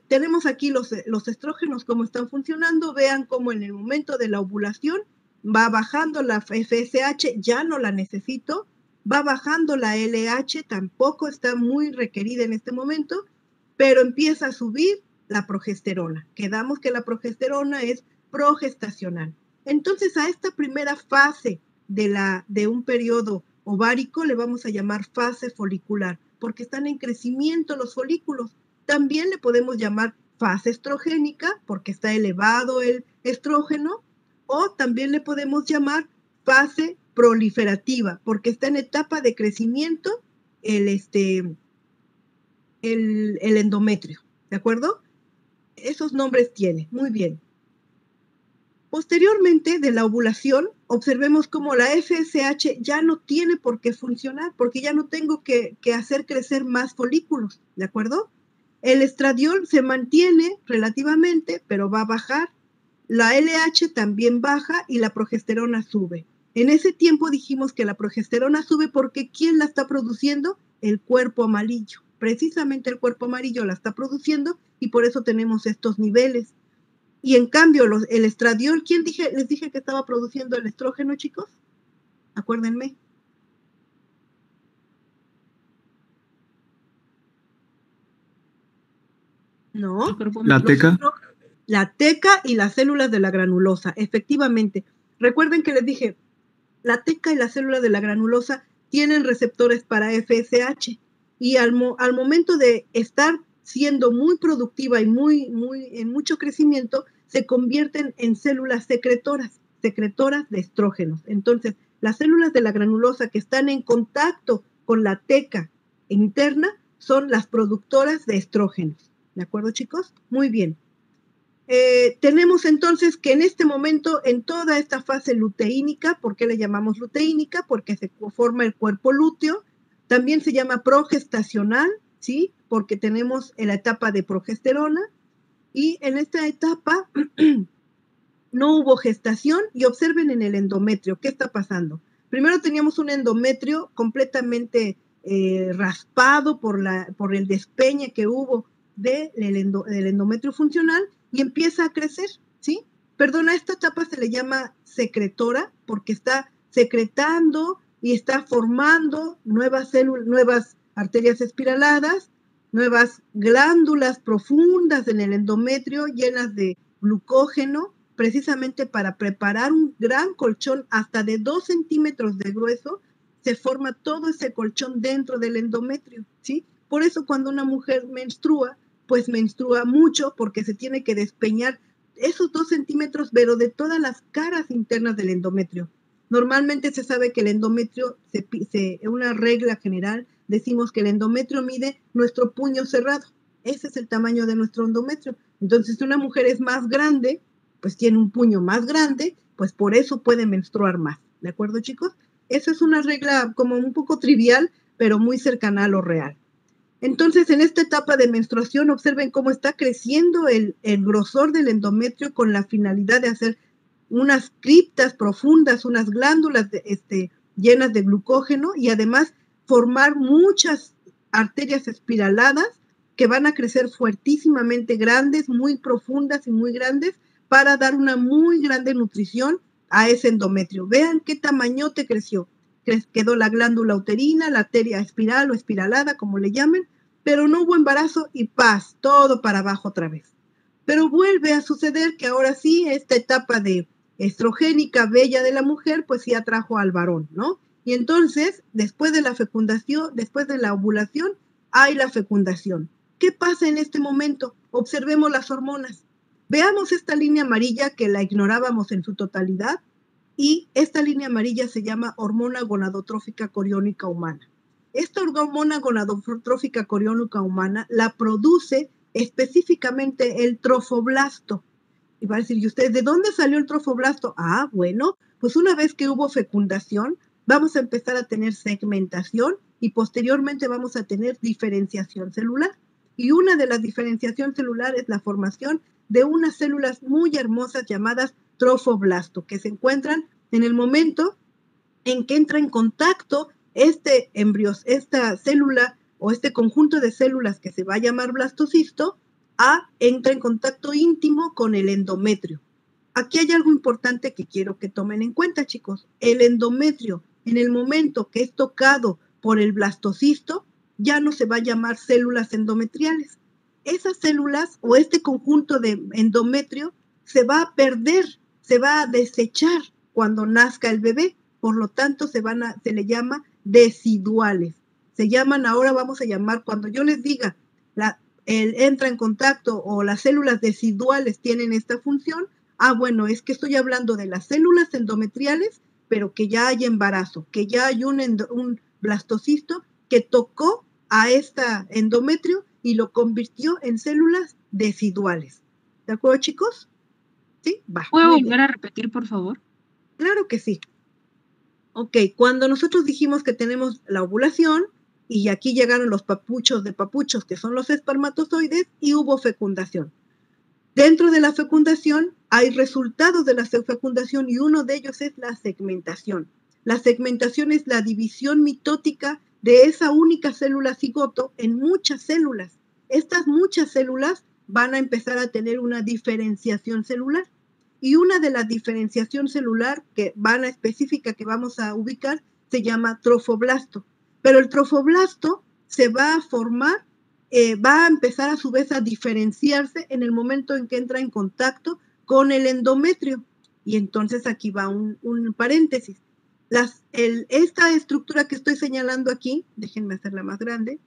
tenemos aquí los estrógenos, cómo están funcionando. Vean cómo en el momento de la ovulación va bajando la FSH, ya no la necesito, va bajando la LH, tampoco está muy requerida en este momento, pero empieza a subir la progesterona. Quedamos que la progesterona es progestacional. Entonces a esta primera fase de un periodo ovárico le vamos a llamar fase folicular, porque están en crecimiento los folículos. También le podemos llamar fase estrogénica, porque está elevado el estrógeno, o también le podemos llamar fase proliferativa, porque está en etapa de crecimiento el endometrio, ¿de acuerdo? Esos nombres tiene, muy bien. Posteriormente de la ovulación, observemos cómo la FSH ya no tiene por qué funcionar, porque ya no tengo que hacer crecer más folículos, ¿de acuerdo? El estradiol se mantiene relativamente, pero va a bajar. La LH también baja y la progesterona sube. En ese tiempo dijimos que la progesterona sube porque ¿quién la está produciendo? El cuerpo amarillo. Precisamente el cuerpo amarillo la está produciendo y por eso tenemos estos niveles. Y en cambio, el estradiol, ¿quién les dije que estaba produciendo el estrógeno, chicos? Acuérdenme. No. La teca. La teca y las células de la granulosa, efectivamente. Recuerden que les dije, la teca y las células de la granulosa tienen receptores para FSH y al momento de estar siendo muy productiva y en mucho crecimiento, se convierten en células secretoras de estrógenos. Entonces, las células de la granulosa que están en contacto con la teca interna son las productoras de estrógenos. ¿De acuerdo, chicos? Muy bien. Tenemos entonces que en este momento, en toda esta fase luteínica, ¿por qué le llamamos luteínica? Porque se forma el cuerpo lúteo. También se llama progestacional, ¿sí? Porque tenemos en la etapa de progesterona. Y en esta etapa no hubo gestación. Y observen en el endometrio, ¿qué está pasando? Primero teníamos un endometrio completamente raspado por el despeñe que hubo del endometrio funcional, y empieza a crecer, ¿sí? Perdona, esta etapa se le llama secretora porque está secretando y está formando nuevas células, nuevas arterias espiraladas, nuevas glándulas profundas en el endometrio llenas de glucógeno, precisamente para preparar un gran colchón hasta de 2 centímetros de grueso. Se forma todo ese colchón dentro del endometrio, ¿sí? Por eso cuando una mujer menstrua, pues menstrua mucho porque se tiene que despeñar esos 2 centímetros, pero de todas las caras internas del endometrio. Normalmente se sabe que el endometrio, una regla general, decimos que el endometrio mide nuestro puño cerrado. Ese es el tamaño de nuestro endometrio. Entonces, si una mujer es más grande, pues tiene un puño más grande, pues por eso puede menstruar más. ¿De acuerdo, chicos? Esa es una regla como un poco trivial, pero muy cercana a lo real. Entonces, en esta etapa de menstruación, observen cómo está creciendo el grosor del endometrio con la finalidad de hacer unas criptas profundas, unas glándulas llenas de glucógeno, y además formar muchas arterias espiraladas que van a crecer fuertísimamente grandes, muy profundas y muy grandes, para dar una muy grande nutrición a ese endometrio. Vean qué tamañote creció. Quedó la glándula uterina, la arteria espiral o espiralada, como le llamen, pero no hubo embarazo y paz, todo para abajo otra vez. Pero vuelve a suceder que ahora sí, esta etapa de estrogénica, bella de la mujer, pues sí atrajo al varón, ¿no? Y entonces, después de la fecundación, después de la ovulación, hay la fecundación. ¿Qué pasa en este momento? Observemos las hormonas. Veamos esta línea amarilla que la ignorábamos en su totalidad, y esta línea amarilla se llama hormona gonadotrófica coriónica humana. Esta hormona gonadotrófica coriónica humana la produce específicamente el trofoblasto. Y va a decir, ¿y usted de dónde salió el trofoblasto? Ah, bueno, pues una vez que hubo fecundación, vamos a empezar a tener segmentación y posteriormente vamos a tener diferenciación celular. Y una de las diferenciación celular es la formación de unas células muy hermosas llamadas trofoblasto, que se encuentran en el momento en que entra en contacto esta célula o este conjunto de células que se va a llamar blastocisto, entra en contacto íntimo con el endometrio. Aquí hay algo importante que quiero que tomen en cuenta, chicos. El endometrio, en el momento que es tocado por el blastocisto, ya no se va a llamar células endometriales. Esas células o este conjunto de endometrio se va a perder, se va a desechar cuando nazca el bebé. Por lo tanto, se le llama deciduales. Se llaman, ahora vamos a llamar, cuando yo les diga, entra en contacto o las células deciduales tienen esta función, bueno, es que estoy hablando de las células endometriales, pero que ya hay embarazo, que ya hay un blastocisto que tocó a este endometrio y lo convirtió en células deciduales. ¿De acuerdo, chicos? ¿Sí? Va. ¿Puedo volver a repetir, por favor? Claro que sí. Ok, cuando nosotros dijimos que tenemos la ovulación, y aquí llegaron los papuchos de papuchos, que son los espermatozoides, y hubo fecundación. Dentro de la fecundación hay resultados de la fecundación y uno de ellos es la segmentación. La segmentación es la división mitótica de esa única célula cigoto en muchas células. Estas muchas células van a empezar a tener una diferenciación celular. Y una de las diferenciación celular específica que vamos a ubicar se llama trofoblasto. Pero el trofoblasto se va a formar, va a empezar a su vez a diferenciarse en el momento en que entra en contacto con el endometrio. Y entonces aquí va un paréntesis. Esta estructura que estoy señalando aquí, déjenme hacerla más grande.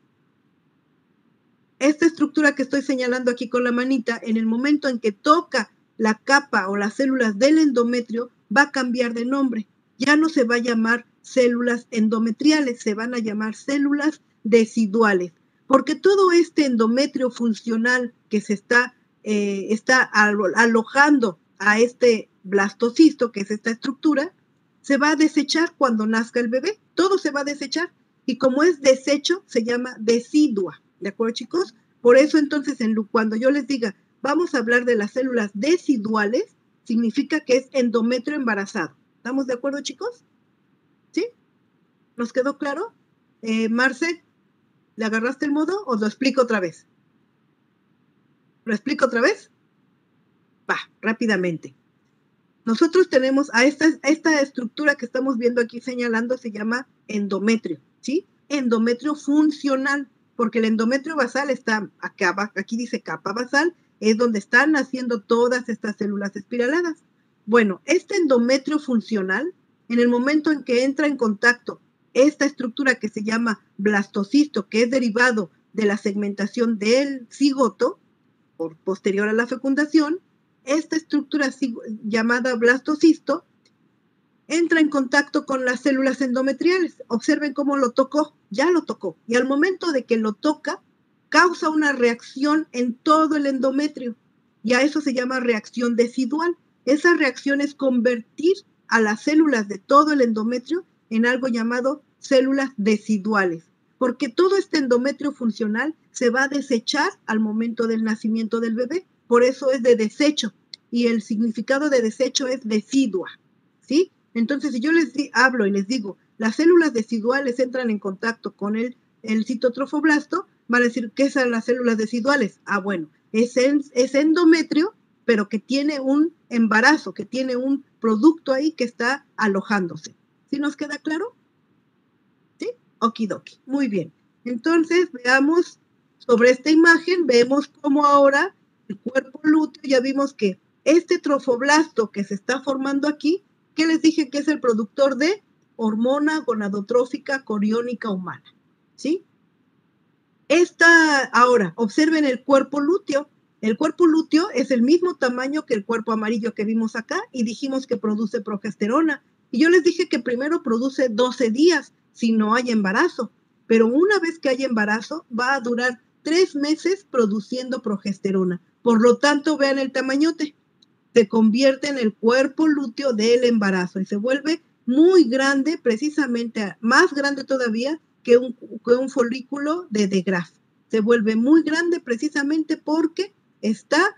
Esta estructura que estoy señalando aquí con la manita, en el momento en que toca la capa o las células del endometrio, va a cambiar de nombre. Ya no se va a llamar células endometriales, se van a llamar células deciduales. Porque todo este endometrio funcional que se está alojando a este blastocisto, que es esta estructura, se va a desechar cuando nazca el bebé. Todo se va a desechar. Y como es desecho, se llama decidua. ¿De acuerdo, chicos? Por eso entonces cuando yo les diga, vamos a hablar de las células deciduales, significa que es endometrio embarazado. ¿Estamos de acuerdo, chicos? ¿Sí? ¿Nos quedó claro? Marce, ¿le agarraste el modo o lo explico otra vez? ¿Lo explico otra vez? Va, rápidamente. Nosotros tenemos a esta estructura que estamos viendo aquí señalando, se llama endometrio, ¿sí? Endometrio funcional, porque el endometrio basal está acá, aquí dice capa basal, es donde están naciendo todas estas células espiraladas. Bueno, este endometrio funcional, en el momento en que entra en contacto esta estructura que se llama blastocisto, que es derivado de la segmentación del cigoto, posterior a la fecundación, esta estructura llamada blastocisto entra en contacto con las células endometriales. Observen cómo lo tocó, ya lo tocó. Y al momento de que lo toca, causa una reacción en todo el endometrio. Y a eso se llama reacción decidual. Esa reacción es convertir a las células de todo el endometrio en algo llamado células deciduales. Porque todo este endometrio funcional se va a desechar al momento del nacimiento del bebé. Por eso es de desecho. Y el significado de desecho es decidua. ¿Sí? Entonces, si yo les hablo y les digo, las células deciduales entran en contacto con el citotrofoblasto, van a decir, ¿qué son las células deciduales? Bueno, es endometrio, pero que tiene un embarazo, que tiene un producto ahí que está alojándose. ¿Sí nos queda claro? ¿Sí? Okidoki. Muy bien. Entonces, veamos sobre esta imagen, vemos cómo ahora el cuerpo lúteo, ya vimos que Este trofoblasto que se está formando aquí, ¿qué les dije que es el productor de hormona gonadotrófica coriónica humana? ¿Sí? Ahora, observen el cuerpo lúteo. El cuerpo lúteo es el mismo tamaño que el cuerpo amarillo que vimos acá y dijimos que produce progesterona. Y yo les dije que primero produce 12 días si no hay embarazo, pero una vez que hay embarazo va a durar 3 meses produciendo progesterona. Por lo tanto, vean el tamañote. Se convierte en el cuerpo lúteo del embarazo y se vuelve muy grande, precisamente más grande todavía que un folículo de Graf. Se vuelve muy grande precisamente porque está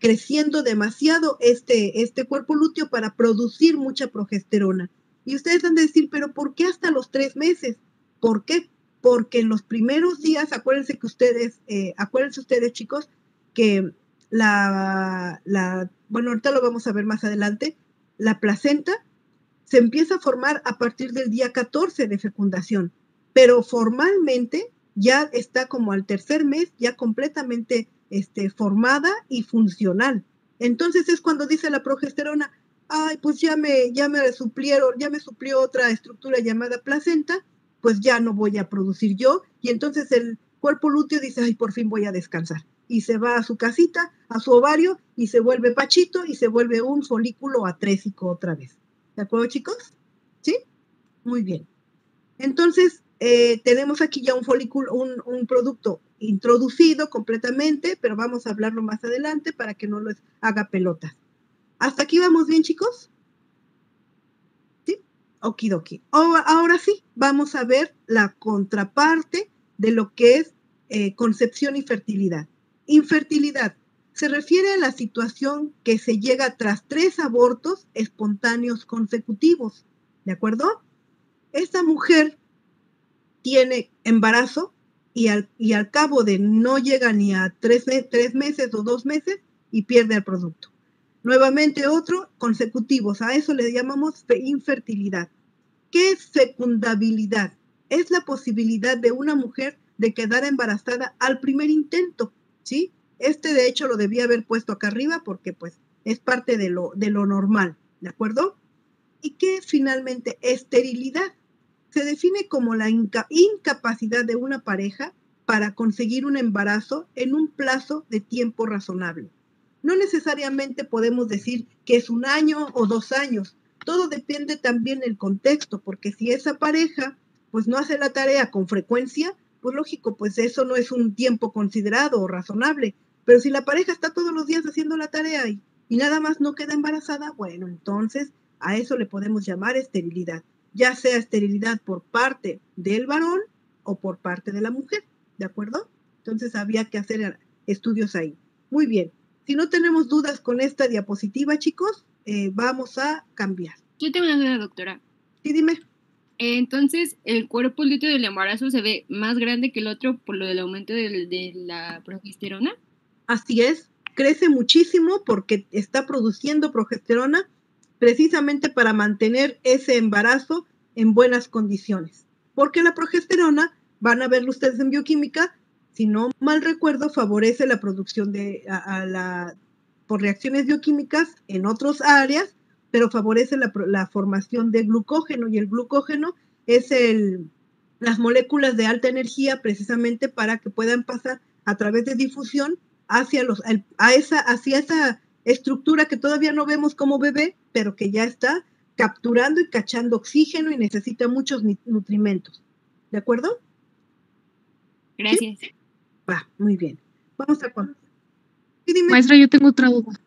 creciendo demasiado este cuerpo lúteo para producir mucha progesterona. Y ustedes han de decir, ¿pero por qué hasta los 3 meses? ¿Por qué? Porque en los primeros días, acuérdense ustedes, chicos, que bueno, ahorita lo vamos a ver más adelante, la placenta se empieza a formar a partir del día 14 de fecundación, pero formalmente ya está como al tercer mes, ya completamente formada y funcional. Entonces es cuando dice la progesterona, ay, pues ya me suplió otra estructura llamada placenta, pues ya no voy a producir yo, y entonces el cuerpo lúteo dice, ay, por fin voy a descansar, y se va a su casita, a su ovario, y se vuelve pachito, y se vuelve un folículo atrésico otra vez. ¿De acuerdo, chicos? ¿Sí? Muy bien. Entonces, tenemos aquí ya un folículo, un producto introducido completamente, pero vamos a hablarlo más adelante para que no les haga pelotas. ¿Hasta aquí vamos bien, chicos? ¿Sí? Okidoki. Ahora sí, vamos a ver la contraparte de lo que es concepción y fertilidad. Infertilidad se refiere a la situación que se llega tras 3 abortos espontáneos consecutivos. ¿De acuerdo? Esta mujer tiene embarazo y al cabo de no llega ni a 3 meses o 2 meses y pierde el producto. Nuevamente otro, consecutivos. A eso le llamamos infertilidad. ¿Qué es fecundabilidad? Es la posibilidad de una mujer de quedar embarazada al primer intento, ¿sí? De hecho, lo debía haber puesto acá arriba porque, pues, es parte de lo normal, ¿de acuerdo? ¿Y qué finalmente? Esterilidad. Se define como la incapacidad de una pareja para conseguir un embarazo en un plazo de tiempo razonable. No necesariamente podemos decir que es 1 año o 2 años. Todo depende también del contexto, porque si esa pareja pues no hace la tarea con frecuencia, pues lógico, pues eso no es un tiempo considerado o razonable. Pero si la pareja está todos los días haciendo la tarea y nada más no queda embarazada, bueno, entonces a eso le podemos llamar esterilidad, ya sea esterilidad por parte del varón o por parte de la mujer, ¿de acuerdo? Entonces había que hacer estudios ahí. Muy bien, si no tenemos dudas con esta diapositiva, chicos, vamos a cambiar. Yo tengo una duda, doctora. Sí, dime. Entonces, ¿el cuerpo lúteo del embarazo se ve más grande que el otro por lo del aumento de la progesterona? Así es, crece muchísimo porque está produciendo progesterona precisamente para mantener ese embarazo en buenas condiciones. Porque la progesterona, van a verlo ustedes en bioquímica, si no mal recuerdo, favorece la producción por reacciones bioquímicas en otras áreas, pero favorece la formación de glucógeno, y el glucógeno es las moléculas de alta energía precisamente para que puedan pasar a través de difusión hacia esa estructura que todavía no vemos como bebé, pero que ya está capturando y cachando oxígeno y necesita muchos nutrimentos. ¿De acuerdo? Gracias. ¿Sí? Va, muy bien. Vamos a continuar. Sí, dime. Maestra, yo tengo otra duda.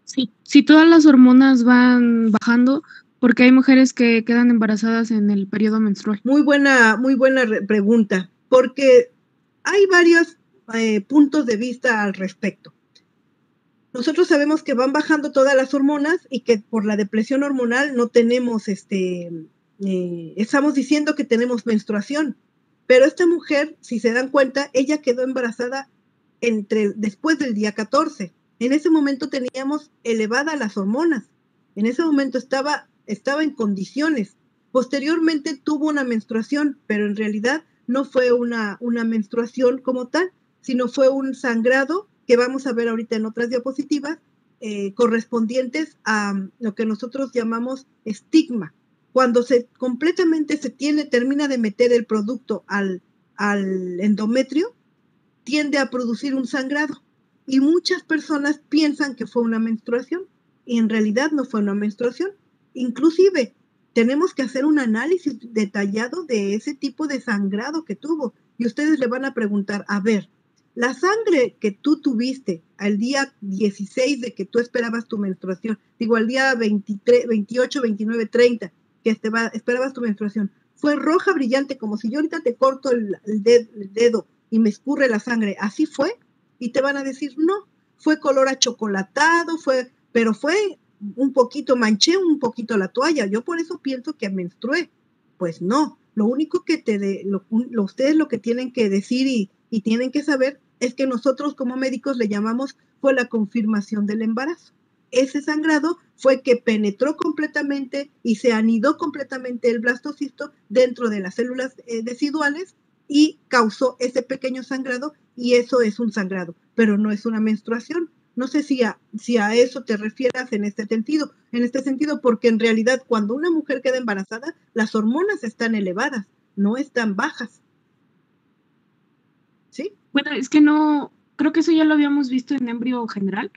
Sí, si todas las hormonas van bajando, ¿por qué hay mujeres que quedan embarazadas en el periodo menstrual? Muy buena pregunta, porque hay varios puntos de vista al respecto. Nosotros sabemos que van bajando todas las hormonas y que por la depresión hormonal no tenemos, estamos diciendo que tenemos menstruación, pero esta mujer, si se dan cuenta, ella quedó embarazada después del día 14. En ese momento teníamos elevadas las hormonas, en ese momento estaba en condiciones. Posteriormente tuvo una menstruación, pero en realidad no fue una menstruación como tal, sino fue un sangrado que vamos a ver ahorita en otras diapositivas, correspondientes a lo que nosotros llamamos estigma. Cuando completamente termina de meter el producto al endometrio, tiende a producir un sangrado. Y muchas personas piensan que fue una menstruación, y en realidad no fue una menstruación. Inclusive, tenemos que hacer un análisis detallado de ese tipo de sangrado que tuvo. Y ustedes le van a preguntar, a ver, la sangre que tú tuviste al día 16 de que tú esperabas tu menstruación, digo, al día 23, 28, 29, 30, que esperabas tu menstruación, fue roja brillante, como si yo ahorita te corto el dedo y me escurre la sangre, ¿así fue? Y te van a decir, no, fue color achocolatado, pero fue un poquito, manché un poquito la toalla, yo por eso pienso que menstrué. Pues no, lo único que ustedes lo que tienen que decir y tienen que saber es que nosotros como médicos le llamamos, fue la confirmación del embarazo. Ese sangrado fue que penetró completamente y se anidó completamente el blastocisto dentro de las células deciduales y causó ese pequeño sangrado, y eso es un sangrado, pero no es una menstruación. No sé si a eso te refieras en este sentido, porque en realidad cuando una mujer queda embarazada, las hormonas están elevadas, no están bajas. ¿Sí? Bueno, es que no, creo que eso ya lo habíamos visto en embrio general,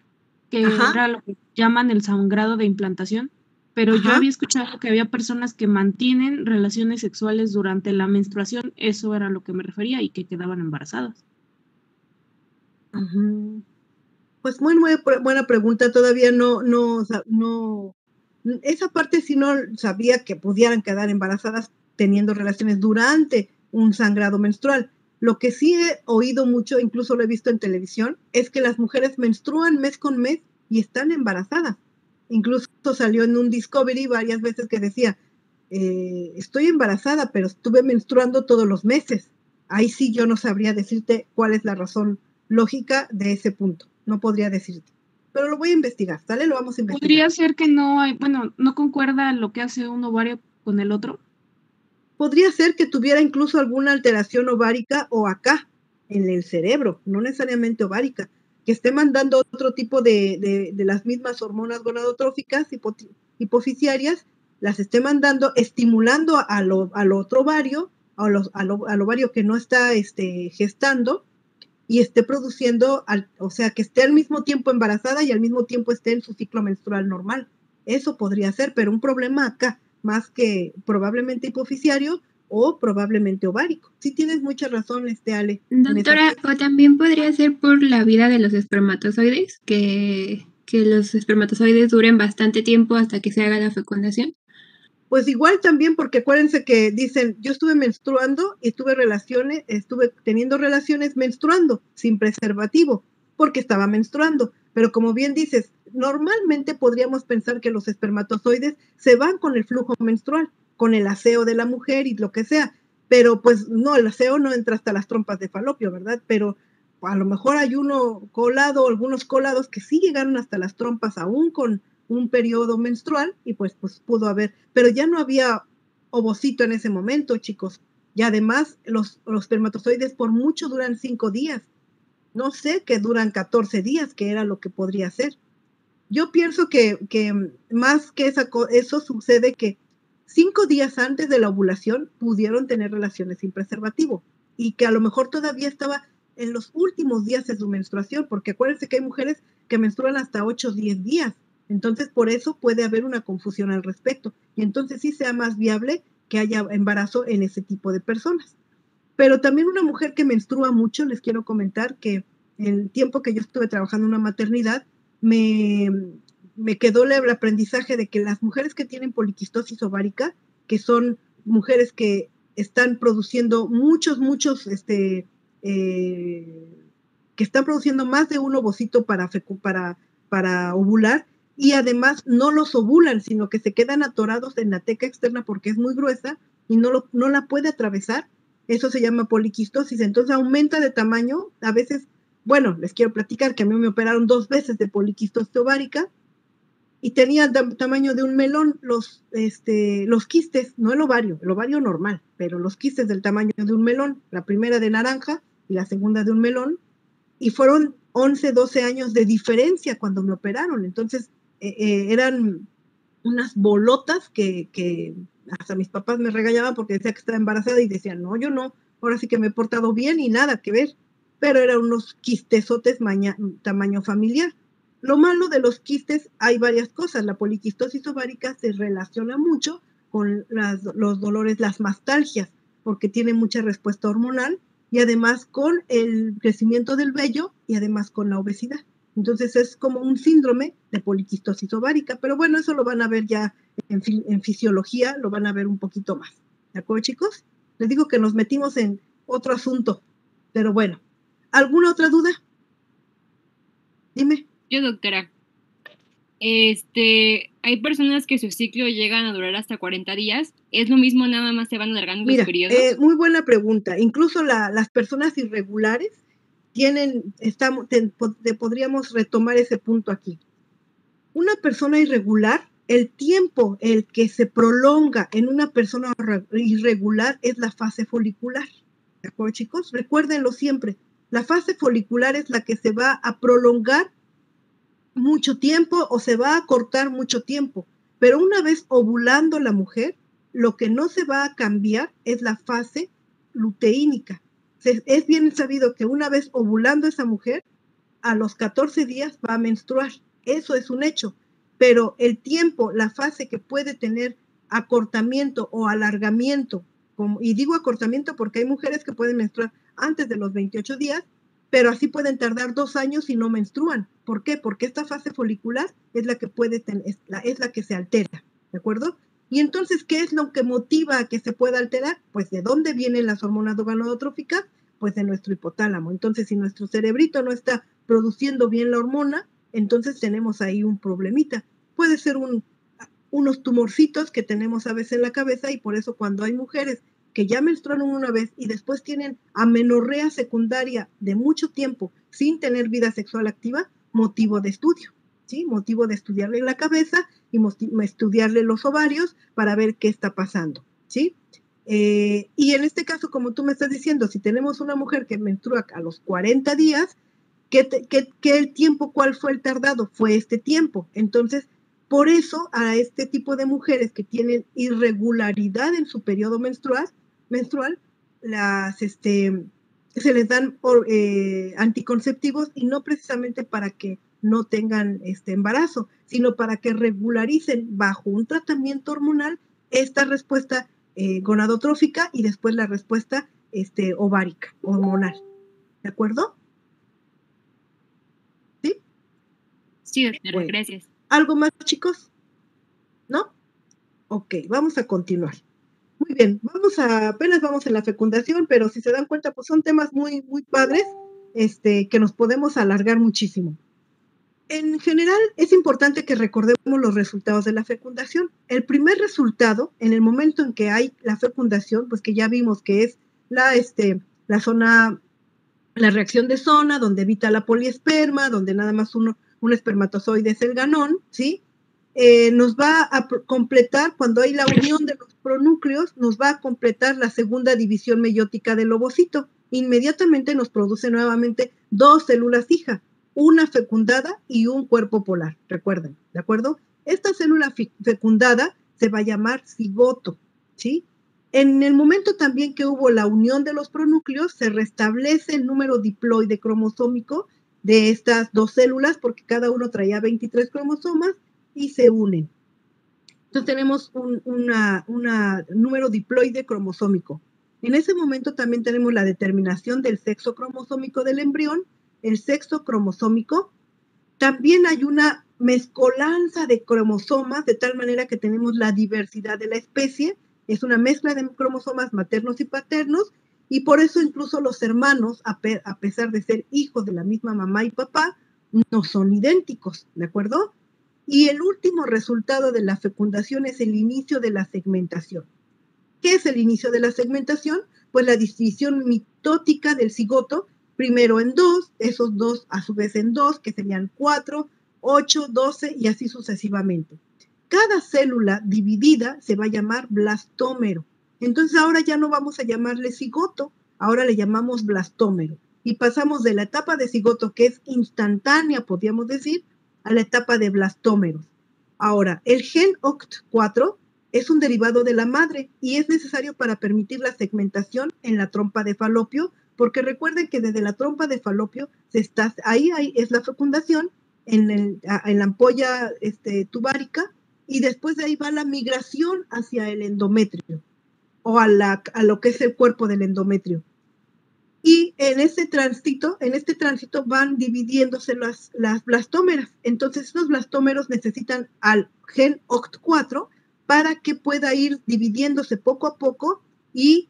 que Ajá. era lo que llaman el sangrado de implantación, pero yo Ajá. había escuchado que había personas que mantienen relaciones sexuales durante la menstruación, eso era a lo que me refería, y que quedaban embarazadas. Uh-huh. Pues muy buena pregunta, todavía no, esa parte sí no sabía que pudieran quedar embarazadas teniendo relaciones durante un sangrado menstrual. Lo que sí he oído mucho, incluso lo he visto en televisión, es que las mujeres menstruan mes con mes y están embarazadas. Incluso salió en un Discovery varias veces que decía, estoy embarazada, pero estuve menstruando todos los meses. Ahí sí yo no sabría decirte cuál es la razón lógica de ese punto. No podría decirte. Pero lo voy a investigar, ¿sale? Lo vamos a investigar. ¿Podría ser que no concuerda lo que hace un ovario con el otro? Podría ser que tuviera incluso alguna alteración ovárica o acá, en el cerebro, no necesariamente ovárica, que esté mandando otro tipo de las mismas hormonas gonadotróficas hipofisiarias, las esté mandando, estimulando al otro ovario, al ovario que no está gestando, y esté produciendo, o sea, que esté al mismo tiempo embarazada y al mismo tiempo esté en su ciclo menstrual normal. Eso podría ser, pero un problema acá, más que probablemente hipofisiario o probablemente ovárico. Sí tienes mucha razón, Ale. Doctora, o también podría ser por la vida de los espermatozoides, que los espermatozoides duren bastante tiempo hasta que se haga la fecundación. Pues igual también, porque acuérdense que dicen, yo estuve menstruando y estuve teniendo relaciones menstruando, sin preservativo, porque estaba menstruando. Pero como bien dices, normalmente podríamos pensar que los espermatozoides se van con el flujo menstrual, con el aseo de la mujer y lo que sea. Pero pues no, el aseo no entra hasta las trompas de falopio, ¿verdad? Pero a lo mejor hay algunos colados que sí llegaron hasta las trompas aún con un periodo menstrual, y pues pudo haber, pero ya no había ovocito en ese momento, chicos. Y además los espermatozoides por mucho duran 5 días. No sé que duran 14 días, que era lo que podría ser. Yo pienso que más que eso sucede que 5 días antes de la ovulación pudieron tener relaciones sin preservativo, y que a lo mejor todavía estaba en los últimos días de su menstruación, porque acuérdense que hay mujeres que menstruan hasta 8 o 10 días. Entonces, por eso puede haber una confusión al respecto. Y entonces sí sea más viable que haya embarazo en ese tipo de personas. Pero también una mujer que menstrua mucho, les quiero comentar que el tiempo que yo estuve trabajando en una maternidad, me quedó el aprendizaje de que las mujeres que tienen poliquistosis ovárica, que son mujeres que están produciendo que están produciendo más de un ovocito para ovular, y además no los ovulan, sino que se quedan atorados en la teca externa porque es muy gruesa y no la puede atravesar. Eso se llama poliquistosis. Entonces aumenta de tamaño. A veces, bueno, les quiero platicar que a mí me operaron 2 veces de poliquistosis ovárica y tenía tamaño de un melón los quistes, no el ovario normal, pero los quistes del tamaño de un melón, la primera de naranja y la segunda de un melón, y fueron 11, 12 años de diferencia cuando me operaron. Entonces, eran unas bolotas que hasta mis papás me regañaban porque decía que estaba embarazada y decían, no, yo no, ahora sí que me he portado bien y nada que ver. Pero eran unos quistesotes tamaño familiar. Lo malo de los quistes, hay varias cosas. La poliquistosis ovárica se relaciona mucho con los dolores, las mastalgias, porque tiene mucha respuesta hormonal y además con el crecimiento del vello y además con la obesidad. Entonces es como un síndrome de poliquistosis ovárica, pero bueno, eso lo van a ver ya en fisiología, lo van a ver un poquito más. ¿De acuerdo, chicos? Les digo que nos metimos en otro asunto, pero bueno. ¿Alguna otra duda? Dime. Yo, doctora, hay personas que su ciclo llegan a durar hasta 40 días. ¿Es lo mismo, nada más se van alargando los periodos? Muy buena pregunta. Incluso las personas irregulares podríamos retomar ese punto aquí. Una persona irregular, el tiempo el que se prolonga en una persona irregular es la fase folicular. ¿De acuerdo, chicos? Recuérdenlo siempre. La fase folicular es la que se va a prolongar mucho tiempo o se va a cortar mucho tiempo. Pero una vez ovulando la mujer, lo que no se va a cambiar es la fase luteínica. Es bien sabido que una vez ovulando esa mujer, a los 14 días va a menstruar. Eso es un hecho. Pero el tiempo, la fase que puede tener acortamiento o alargamiento, y digo acortamiento porque hay mujeres que pueden menstruar antes de los 28 días, pero así pueden tardar 2 años y no menstruan. ¿Por qué? Porque esta fase folicular es la que es la que se altera, ¿de acuerdo? Y entonces, ¿qué es lo que motiva a que se pueda alterar? Pues, ¿de dónde vienen las hormonas gonadotróficas? Pues de nuestro hipotálamo. Entonces, si nuestro cerebrito no está produciendo bien la hormona, entonces tenemos ahí un problemita. Puede ser unos tumorcitos que tenemos a veces en la cabeza y por eso cuando hay mujeres que ya menstruaron una vez y después tienen amenorrea secundaria de mucho tiempo sin tener vida sexual activa, motivo de estudio, ¿sí? Motivo de estudiarle la cabeza y estudiarle los ovarios para ver qué está pasando, ¿sí? Y en este caso, como tú me estás diciendo, si tenemos una mujer que menstrua a los 40 días, ¿qué el tiempo, cuál fue el tardado? Fue este tiempo. Entonces, por eso a este tipo de mujeres que tienen irregularidad en su periodo menstrual, se les dan anticonceptivos y no precisamente para que no tengan embarazo, sino para que regularicen bajo un tratamiento hormonal esta respuesta gonadotrófica y después la respuesta ovárica, hormonal. ¿De acuerdo? ¿Sí? Sí, doctora, bueno, gracias. ¿Algo más, chicos? ¿No? Ok, vamos a continuar. Muy bien, apenas vamos en la fecundación, pero si se dan cuenta, pues son temas muy, muy padres, que nos podemos alargar muchísimo. En general, es importante que recordemos los resultados de la fecundación. El primer resultado, en el momento en que hay la fecundación, pues que ya vimos que es la reacción de zona, donde evita la poliesperma, donde nada más un espermatozoide es el ganón, ¿sí? Nos va a completar, cuando hay la unión de los pronúcleos, nos va a completar la segunda división meiótica del ovocito. Inmediatamente nos produce nuevamente 2 células hija, una fecundada y un cuerpo polar, recuerden, ¿de acuerdo? Esta célula fecundada se va a llamar cigoto, ¿sí? En el momento también que hubo la unión de los pronúcleos, se restablece el número diploide cromosómico de estas 2 células, porque cada uno traía 23 cromosomas, y se unen. Entonces tenemos un número diploide cromosómico. En ese momento también tenemos la determinación del sexo cromosómico del embrión, el sexo cromosómico. También hay una mezcolanza de cromosomas, de tal manera que tenemos la diversidad de la especie. Es una mezcla de cromosomas maternos y paternos, y por eso incluso los hermanos, a pesar de ser hijos de la misma mamá y papá, no son idénticos, ¿de acuerdo? Y el último resultado de la fecundación es el inicio de la segmentación. ¿Qué es el inicio de la segmentación? Pues la división mitótica del cigoto, primero en 2, esos 2 a su vez en 2, que serían 4, 8, 12 y así sucesivamente. Cada célula dividida se va a llamar blastómero. Entonces ahora ya no vamos a llamarle cigoto, ahora le llamamos blastómero. y pasamos de la etapa de cigoto, que es instantánea, podríamos decir, a la etapa de blastómeros. Ahora, el gen OCT4 es un derivado de la madre y es necesario para permitir la segmentación en la trompa de falopio, porque recuerden que desde la trompa de falopio ahí es la fecundación en la ampolla tubárica, y después de ahí va la migración hacia el endometrio o a lo que es el cuerpo del endometrio. Y en este tránsito van dividiéndose las blastómeras. Entonces, estos blastómeros necesitan al gen OCT4 para que pueda ir dividiéndose poco a poco, y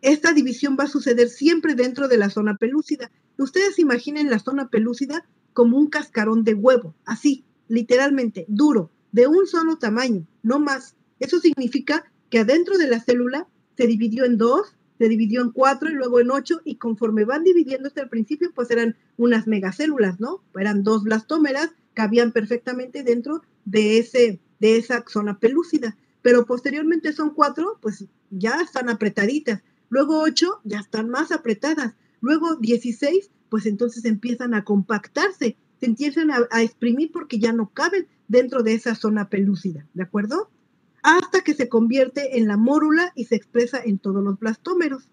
esta división va a suceder siempre dentro de la zona pelúcida. Ustedes imaginen la zona pelúcida como un cascarón de huevo, así, literalmente, duro, de un solo tamaño, no más. Eso significa que adentro de la célula se dividió en 2, se dividió en 4 y luego en 8, y conforme van dividiéndose al principio, pues eran unas megacélulas, ¿no? Eran 2 blastómeras, cabían perfectamente dentro de esa zona pelúcida, pero posteriormente son 4, pues ya están apretaditas, luego 8 ya están más apretadas, luego 16, pues entonces empiezan a compactarse, se empiezan a exprimir porque ya no caben dentro de esa zona pelúcida, ¿de acuerdo? Hasta que se convierte en la mórula y se expresa en todos los blastómeros.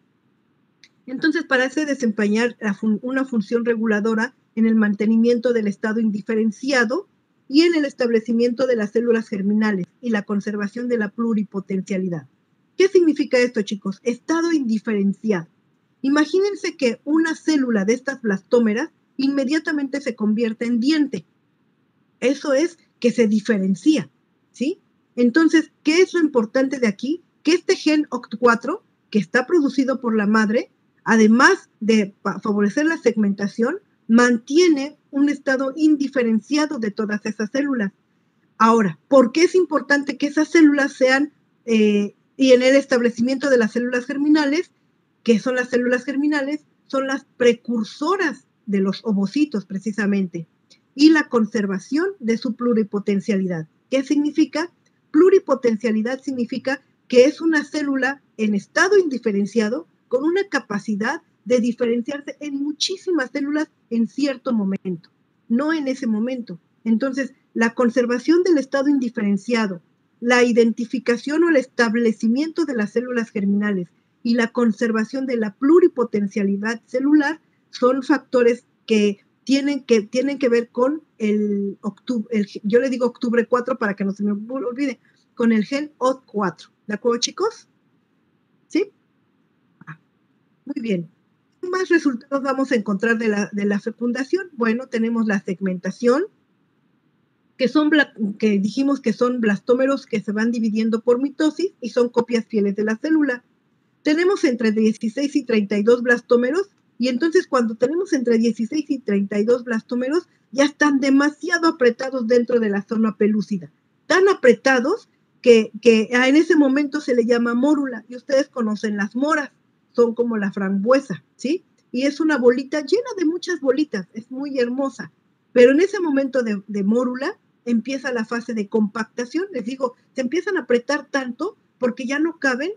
Entonces parece desempeñar una función reguladora en el mantenimiento del estado indiferenciado y en el establecimiento de las células germinales y la conservación de la pluripotencialidad. ¿Qué significa esto, chicos? Estado indiferenciado. Imagínense que una célula de estas blastómeras inmediatamente se convierte en diente. Eso es que se diferencia, ¿sí? Entonces, ¿qué es lo importante de aquí? Que este gen OCT4, que está producido por la madre, además de favorecer la segmentación, mantiene un estado indiferenciado de todas esas células. Ahora, ¿por qué es importante que esas células sean, y en el establecimiento de las células germinales, que son las células germinales, son las precursoras de los ovocitos precisamente, y la conservación de su pluripotencialidad? ¿Qué significa? Pluripotencialidad significa que es una célula en estado indiferenciado con una capacidad de diferenciarse en muchísimas células en cierto momento, no en ese momento. Entonces, la conservación del estado indiferenciado, la identificación o el establecimiento de las células germinales y la conservación de la pluripotencialidad celular son factores que tienen que ver con yo le digo octubre 4 para que no se me olvide, con el gen OCT4. ¿De acuerdo, chicos? ¿Sí? Muy bien. ¿Qué más resultados vamos a encontrar de la fecundación? Bueno, tenemos la segmentación, que dijimos que son blastómeros que se van dividiendo por mitosis y son copias fieles de la célula. Tenemos entre 16 y 32 blastómeros, y entonces cuando tenemos entre 16 y 32 blastómeros, ya están demasiado apretados dentro de la zona pelúcida. Tan apretados que en ese momento se le llama mórula, y ustedes conocen las moras, son como la frambuesa, ¿sí? Y es una bolita llena de muchas bolitas, es muy hermosa. Pero en ese momento de mórula empieza la fase de compactación, les digo, se empiezan a apretar tanto porque ya no caben,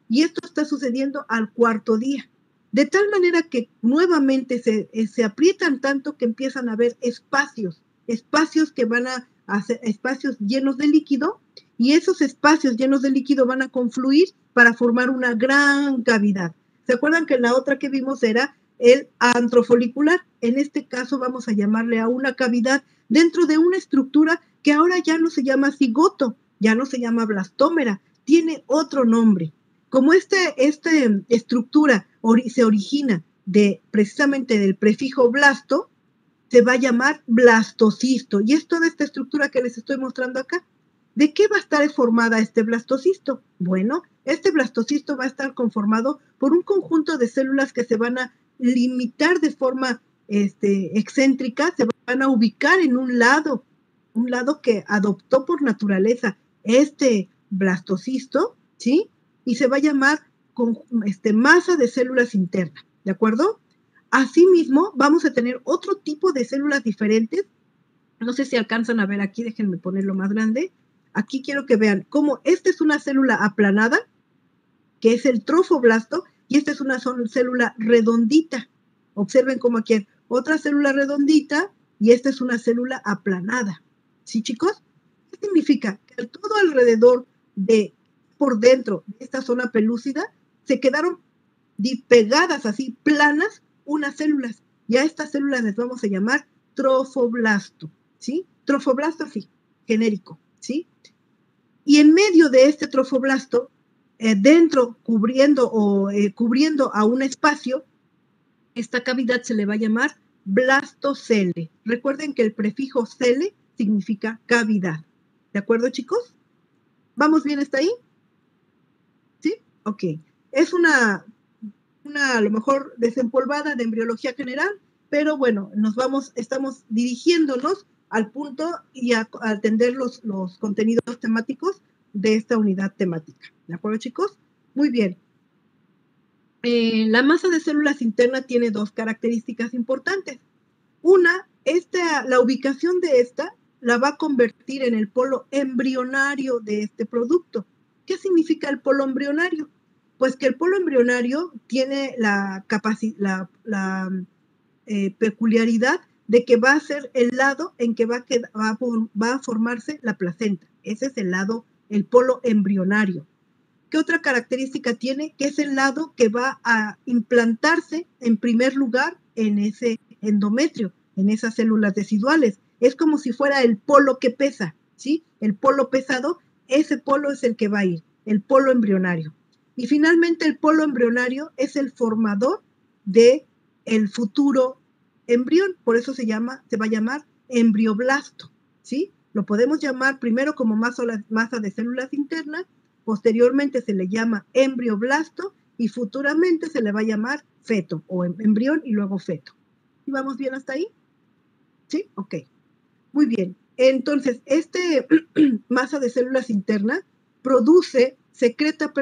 y esto está sucediendo al 4º día. De tal manera que nuevamente se aprietan tanto que empiezan a haber espacios que van a hacer espacios llenos de líquido, y esos espacios llenos de líquido van a confluir para formar una gran cavidad. ¿Se acuerdan que la otra que vimos era el antrofolicular? En este caso vamos a llamarle a una cavidad dentro de una estructura que ahora ya no se llama cigoto, ya no se llama blastómera, tiene otro nombre. Como esta estructura se origina precisamente del prefijo blasto, se va a llamar blastocisto, y es toda esta estructura que les estoy mostrando acá. ¿De qué va a estar formada este blastocisto? Bueno, este blastocisto va a estar conformado por un conjunto de células que se van a limitar de forma excéntrica, se van a ubicar en un lado que adoptó por naturaleza este blastocisto, ¿sí? Y se va a llamar masa de células internas, ¿de acuerdo? Asimismo, vamos a tener otro tipo de células diferentes. No sé si alcanzan a ver aquí, déjenme ponerlo más grande. Aquí quiero que vean cómo esta es una célula aplanada, que es el trofoblasto, y esta es una célula redondita. Observen cómo aquí hay otra célula redondita y esta es una célula aplanada. ¿Sí, chicos? ¿Qué significa? Que todo alrededor por dentro de esta zona pelúcida se quedaron pegadas así, planas, unas células. Y a estas células les vamos a llamar trofoblasto, ¿sí? Trofoblasto, sí, genérico, ¿sí? Y en medio de este trofoblasto, dentro, cubriendo a un espacio, esta cavidad se le va a llamar blastocele. Recuerden que el prefijo cele significa cavidad. ¿De acuerdo, chicos? ¿Vamos bien hasta ahí? ¿Sí? Ok. Es una a lo mejor desempolvada de embriología general, pero bueno, estamos dirigiéndonos al punto y a atender los contenidos temáticos de esta unidad temática. ¿De acuerdo, chicos? Muy bien. La masa de células interna tiene dos características importantes. Una, la ubicación de esta la va a convertir en el polo embrionario de este producto. ¿Qué significa el polo embrionario? Pues que el polo embrionario tiene la peculiaridad de que va a ser el lado en que va a formarse la placenta. Ese es el polo embrionario. ¿Qué otra característica tiene? Que es el lado que va a implantarse en primer lugar en ese endometrio, en esas células residuales. Es como si fuera el polo que pesa, ¿sí? El polo pesado, ese polo es el que va a ir, el polo embrionario. Y finalmente el polo embrionario es el formador del futuro embrión, por eso se va a llamar embrioblasto, ¿sí? Lo podemos llamar primero como masa de células internas, posteriormente se le llama embrioblasto y futuramente se le va a llamar feto o embrión y luego feto. ¿Y vamos bien hasta ahí? ¿Sí? Ok. Muy bien. Entonces, masa de células internas secreta,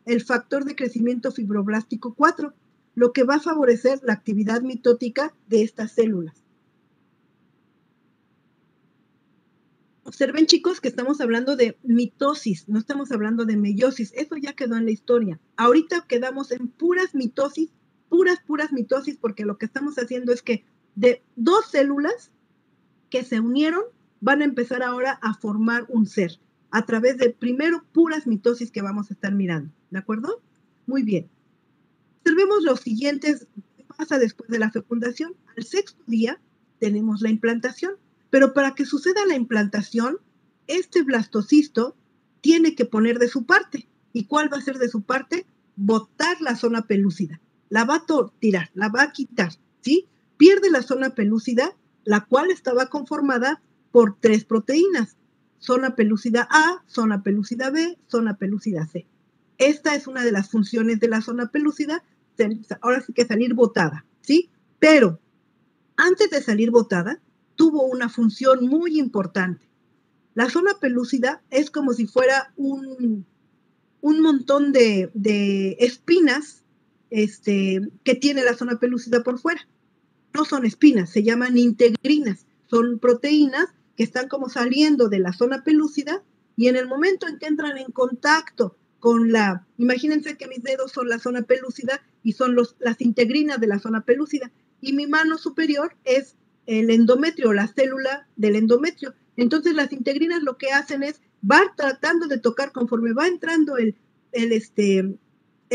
el factor de crecimiento fibroblástico 4, lo que va a favorecer la actividad mitótica de estas células. Observen, chicos, que estamos hablando de mitosis, no estamos hablando de meiosis. Eso ya quedó en la historia. Ahorita quedamos en puras mitosis, puras mitosis, porque lo que estamos haciendo es que de dos células que se unieron van a empezar ahora a formar un ser, a través de primero puras mitosis que vamos a estar mirando. ¿De acuerdo? Muy bien. Observemos los siguientes. ¿Qué pasa después de la fecundación? Al sexto día tenemos la implantación. Pero para que suceda la implantación, este blastocisto tiene que poner de su parte. ¿Y cuál va a ser de su parte? Botar la zona pelúcida. La va a tirar, la va a quitar, ¿sí? Pierde la zona pelúcida, la cual estaba conformada por 3 proteínas. Zona pelúcida A, zona pelúcida B, zona pelúcida C. Esta es una de las funciones de la zona pelúcida, ahora sí que salir botada, ¿sí? Pero antes de salir botada, tuvo una función muy importante. La zona pelúcida es como si fuera un montón de espinas que tiene la zona pelúcida por fuera. No son espinas, se llaman integrinas. Son proteínas que están como saliendo de la zona pelúcida y en el momento en que entran en contacto con imagínense que mis dedos son la zona pelúcida y son las integrinas de la zona pelúcida y mi mano superior es el endometrio, la célula del endometrio. Entonces las integrinas lo que hacen es, van tratando de tocar conforme va entrando el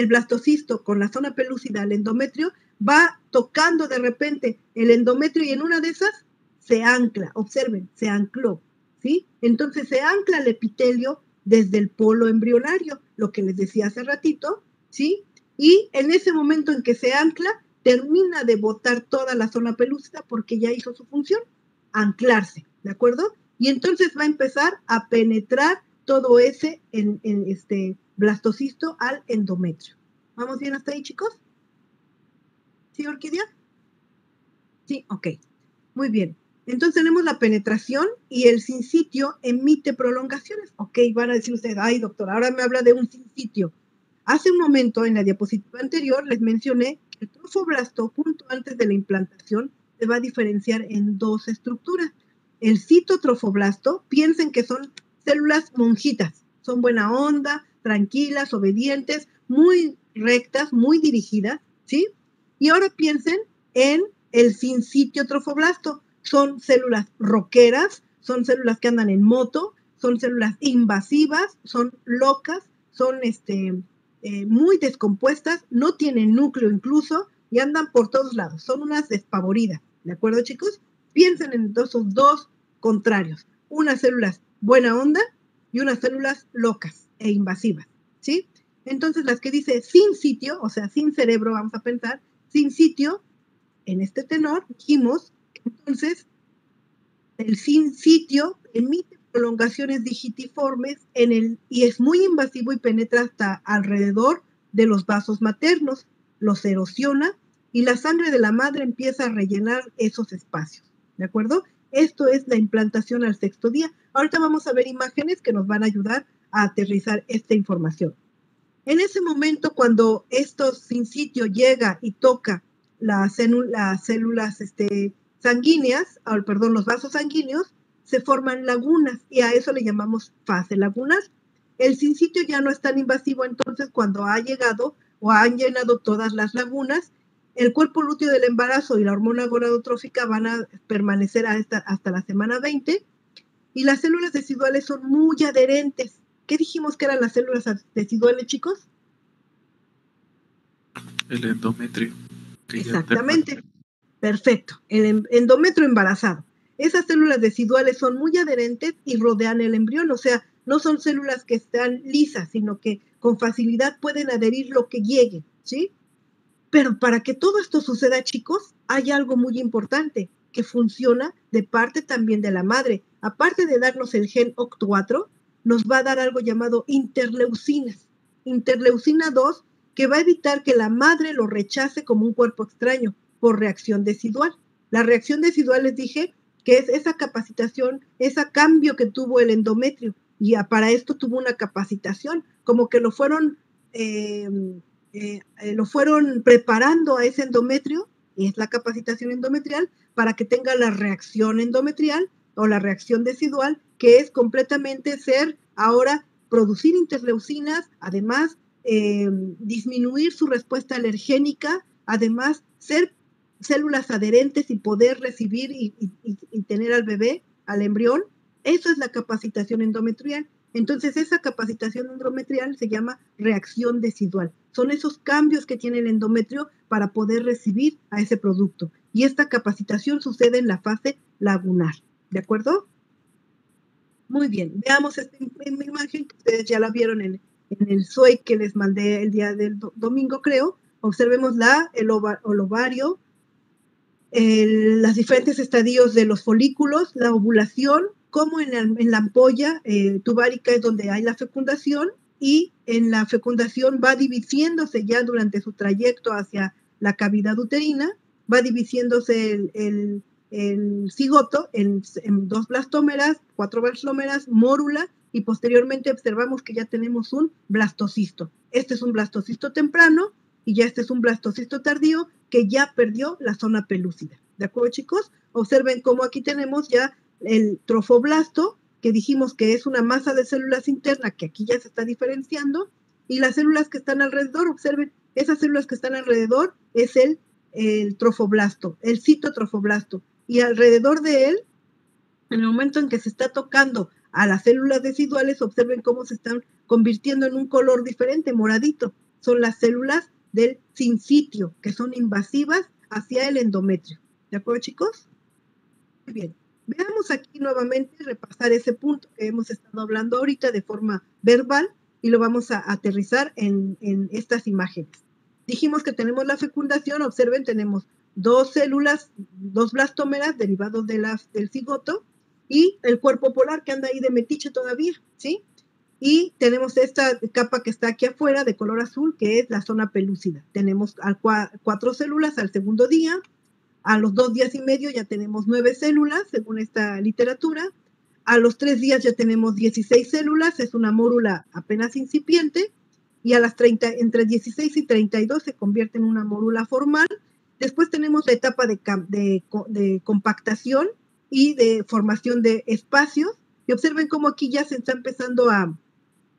blastocisto con la zona pelúcida al endometrio, va tocando de repente el endometrio y en una de esas se ancla, observen, se ancló, ¿sí? Entonces se ancla el epitelio desde el polo embrionario, lo que les decía hace ratito, ¿sí? Y en ese momento en que se ancla, termina de botar toda la zona pelúcida porque ya hizo su función, anclarse, ¿de acuerdo? Y entonces va a empezar a penetrar todo ese blastocisto al endometrio. ¿Vamos bien hasta ahí, chicos? ¿Sí, Orquídea? Sí, ok. Muy bien. Entonces tenemos la penetración y el sincitio emite prolongaciones. Ok, van a decir ustedes, ay, doctor, ahora me habla de un sincitio. Hace un momento, en la diapositiva anterior, les mencioné que el trofoblasto, junto antes de la implantación, se va a diferenciar en 2 estructuras. El citotrofoblasto, piensen que son células monjitas, son buena onda, tranquilas, obedientes, muy rectas, muy dirigidas, ¿sí? Y ahora piensen en el sinsitio trofoblasto. Son células roqueras, son células que andan en moto, son células invasivas, son locas, son muy descompuestas, no tienen núcleo incluso y andan por todos lados. Son unas despavoridas, ¿de acuerdo, chicos? Piensen en esos dos contrarios. Unas células buena onda y unas células locas e invasivas, ¿sí? Entonces, las que dice sin sitio, o sea, sin cerebro, vamos a pensar, sin sitio, en este tenor, dijimos que entonces el sin sitio emite prolongaciones digitiformes y es muy invasivo y penetra hasta alrededor de los vasos maternos, los erosiona y la sangre de la madre empieza a rellenar esos espacios, ¿de acuerdo? Esto es la implantación al 6º día. Ahorita vamos a ver imágenes que nos van a ayudar a aterrizar esta información. En ese momento, cuando esto sin sitio llega y toca las células sanguíneas, los vasos sanguíneos, se forman lagunas y a eso le llamamos fase lagunar. El sin sitio ya no es tan invasivo, entonces cuando ha llegado o han llenado todas las lagunas, el cuerpo lúteo del embarazo y la hormona gonadotrófica van a permanecer hasta la semana 20 y las células residuales son muy adherentes. ¿Qué dijimos que eran las células residuales, chicos? El endometrio. Exactamente. Perfecto. El endometrio embarazado. Esas células residuales son muy adherentes y rodean el embrión, o sea, no son células que están lisas, sino que con facilidad pueden adherir lo que llegue, ¿sí? Pero para que todo esto suceda, chicos, hay algo muy importante que funciona de parte también de la madre. Aparte de darnos el gen OCT4, nos va a dar algo llamado interleucinas. Interleucina 2, que va a evitar que la madre lo rechace como un cuerpo extraño por reacción decidual. La reacción decidual, les dije, que es esa capacitación, ese cambio que tuvo el endometrio. Y para esto tuvo una capacitación, como que lo fueron preparando a ese endometrio, y es la capacitación endometrial, para que tenga la reacción endometrial o la reacción decidual, que es completamente ahora producir interleucinas, además disminuir su respuesta alergénica, además ser células adherentes y poder recibir y tener al bebé, al embrión. Eso es la capacitación endometrial. Entonces, esa capacitación endometrial se llama reacción decidual. Son esos cambios que tiene el endometrio para poder recibir a ese producto. Y esta capacitación sucede en la fase lagunar. ¿De acuerdo? Muy bien. Veamos esta imagen que ustedes ya la vieron en el SOI que les mandé el día del domingo, creo. Observemos el ovario, los diferentes estadios de los folículos, la ovulación, como en la ampolla tubárica es donde hay la fecundación, y en la fecundación va dividiéndose ya durante su trayecto hacia la cavidad uterina, va dividiéndose el cigoto en 2 blastómeras, 4 blastómeras, mórula, y posteriormente observamos que ya tenemos un blastocisto. Este es un blastocisto temprano y ya este es un blastocisto tardío que ya perdió la zona pelúcida. ¿De acuerdo, chicos? Observen cómo aquí tenemos ya el trofoblasto, que dijimos que es una masa de células interna que aquí ya se está diferenciando, y las células que están alrededor, observen, esas células que están alrededor es el trofoblasto, el citotrofoblasto, y alrededor de él, en el momento en que se está tocando a las células residuales, observen cómo se están convirtiendo en un color diferente, moradito. Son las células del sinsitio, que son invasivas hacia el endometrio. ¿De acuerdo, chicos? Muy bien. Veamos aquí nuevamente, repasar ese punto que hemos estado hablando ahorita de forma verbal y lo vamos a aterrizar en estas imágenes. Dijimos que tenemos la fecundación, observen, tenemos 2 células, 2 blastómeras derivados del cigoto y el cuerpo polar que anda ahí de metiche todavía, ¿sí? Y tenemos esta capa que está aquí afuera de color azul, que es la zona pelúcida. Tenemos 4 células al 2.º día. A los 2 días y medio ya tenemos 9 células, según esta literatura. A los 3 días ya tenemos 16 células, es una mórula apenas incipiente. Y a las entre 16 y 32 se convierte en una mórula formal. Después tenemos la etapa de compactación y de formación de espacios. Y observen cómo aquí ya se está empezando a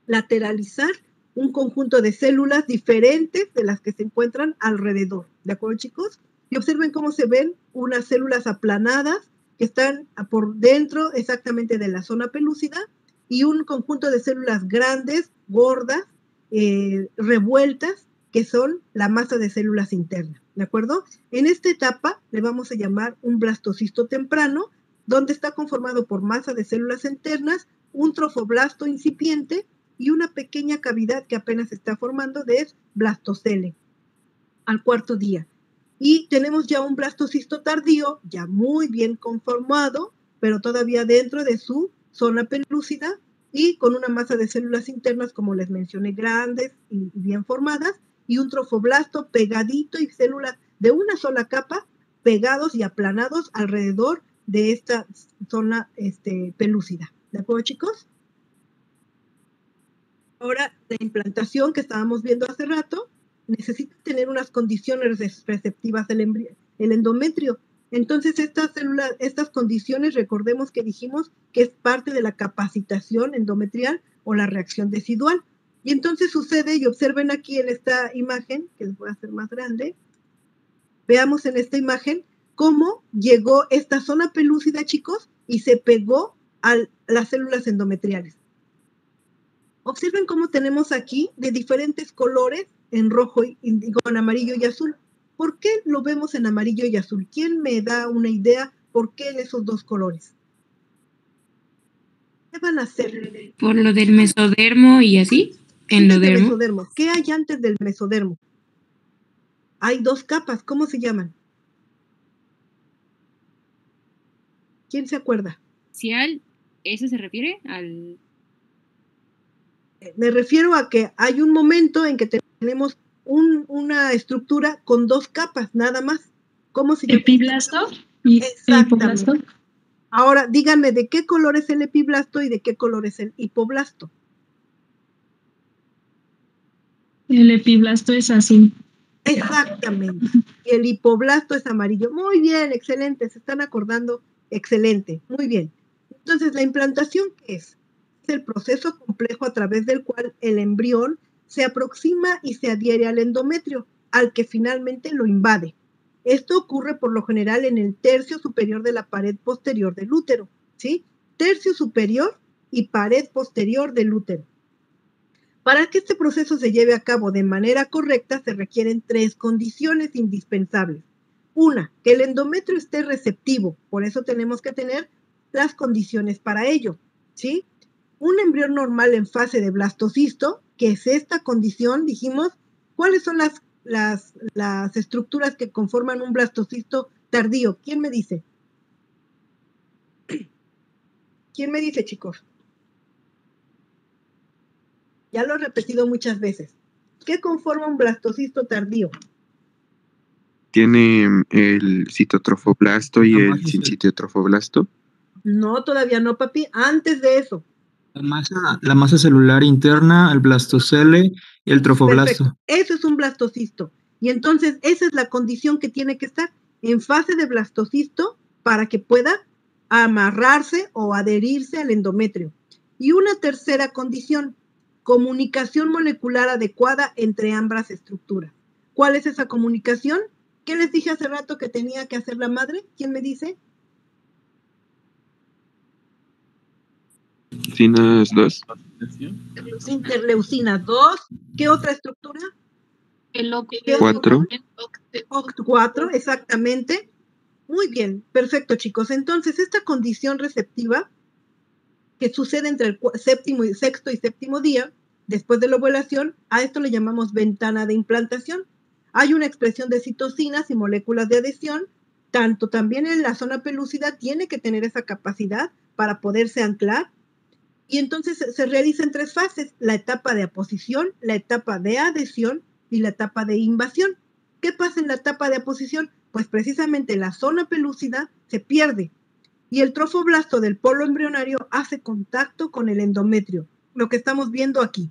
lateralizar un conjunto de células diferentes de las que se encuentran alrededor. ¿De acuerdo, chicos? Y observen cómo se ven unas células aplanadas que están por dentro exactamente de la zona pelúcida y un conjunto de células grandes, gordas, revueltas, que son la masa de células internas, ¿de acuerdo? En esta etapa le vamos a llamar un blastocisto temprano, donde está conformado por masa de células internas, un trofoblasto incipiente y una pequeña cavidad que apenas se está formando de blastocele al cuarto día. Y tenemos ya un blastocisto tardío, ya muy bien conformado, pero todavía dentro de su zona pelúcida y con una masa de células internas, como les mencioné, grandes y bien formadas, y un trofoblasto pegadito y células de una sola capa pegados y aplanados alrededor de esta zona pelúcida. ¿De acuerdo, chicos? Ahora, la implantación que estábamos viendo hace rato necesita tener unas condiciones receptivas el endometrio. Entonces, estas condiciones, recordemos que dijimos que es parte de la capacitación endometrial o la reacción decidual. Y entonces sucede, y observen aquí en esta imagen, que les voy a hacer más grande, veamos en esta imagen cómo llegó esta zona pelúcida, chicos, y se pegó a las células endometriales. Observen cómo tenemos aquí de diferentes colores, en rojo, en amarillo y azul. ¿Por qué lo vemos en amarillo y azul? ¿Quién me da una idea por qué en esos dos colores? ¿Qué van a hacer? Por lo del mesodermo y así, endodermo. Mesodermo. ¿Qué hay antes del mesodermo? Hay dos capas, ¿cómo se llaman? ¿Quién se acuerda? ¿Eso se refiere al...? Me refiero a que hay un momento en que tenemos una estructura con dos capas, nada más. ¿Cómo se llama? Epiblasto y hipoblasto. Ahora, díganme, ¿de qué color es el epiblasto y de qué color es el hipoblasto? El epiblasto es azul. Exactamente. Y el hipoblasto es amarillo. Muy bien, excelente. Se están acordando. Excelente. Muy bien. Entonces, ¿la implantación qué es? Es el proceso complejo a través del cual el embrión se aproxima y se adhiere al endometrio, al que finalmente lo invade. Esto ocurre por lo general en el tercio superior de la pared posterior del útero, ¿sí? Tercio superior y pared posterior del útero. Para que este proceso se lleve a cabo de manera correcta, se requieren tres condiciones indispensables. Una, que el endometrio esté receptivo, por eso tenemos que tener las condiciones para ello, ¿sí? Un embrión normal en fase de blastocisto, que es esta condición, dijimos, ¿cuáles son las estructuras que conforman un blastocisto tardío? ¿Quién me dice? ¿Quién me dice, chicos? Ya lo he repetido muchas veces. ¿Qué conforma un blastocisto tardío? Tiene el citotrofoblasto y el sincitiotrofoblasto. No, todavía no, papi. Antes de eso. La masa celular interna, el blastocele y el trofoblasto. Perfecto. Eso es un blastocisto. Y entonces esa es la condición que tiene que estar en fase de blastocisto para que pueda amarrarse o adherirse al endometrio. Y una tercera condición, comunicación molecular adecuada entre ambas estructuras. ¿Cuál es esa comunicación? ¿Qué les dije hace rato que tenía que hacer la madre? ¿Quién me dice? Interleucinas 2. Interleucina 2. ¿Qué otra estructura? El OCT4. OCT4, exactamente. Muy bien, perfecto, chicos. Entonces, esta condición receptiva que sucede entre el sexto y séptimo día, después de la ovulación, a esto le llamamos ventana de implantación. Hay una expresión de citocinas y moléculas de adhesión, tanto también en la zona pelúcida tiene que tener esa capacidad para poderse anclar. Y entonces se realiza en tres fases, la etapa de aposición, la etapa de adhesión y la etapa de invasión. ¿Qué pasa en la etapa de aposición? Pues precisamente la zona pelúcida se pierde y el trofoblasto del polo embrionario hace contacto con el endometrio, lo que estamos viendo aquí.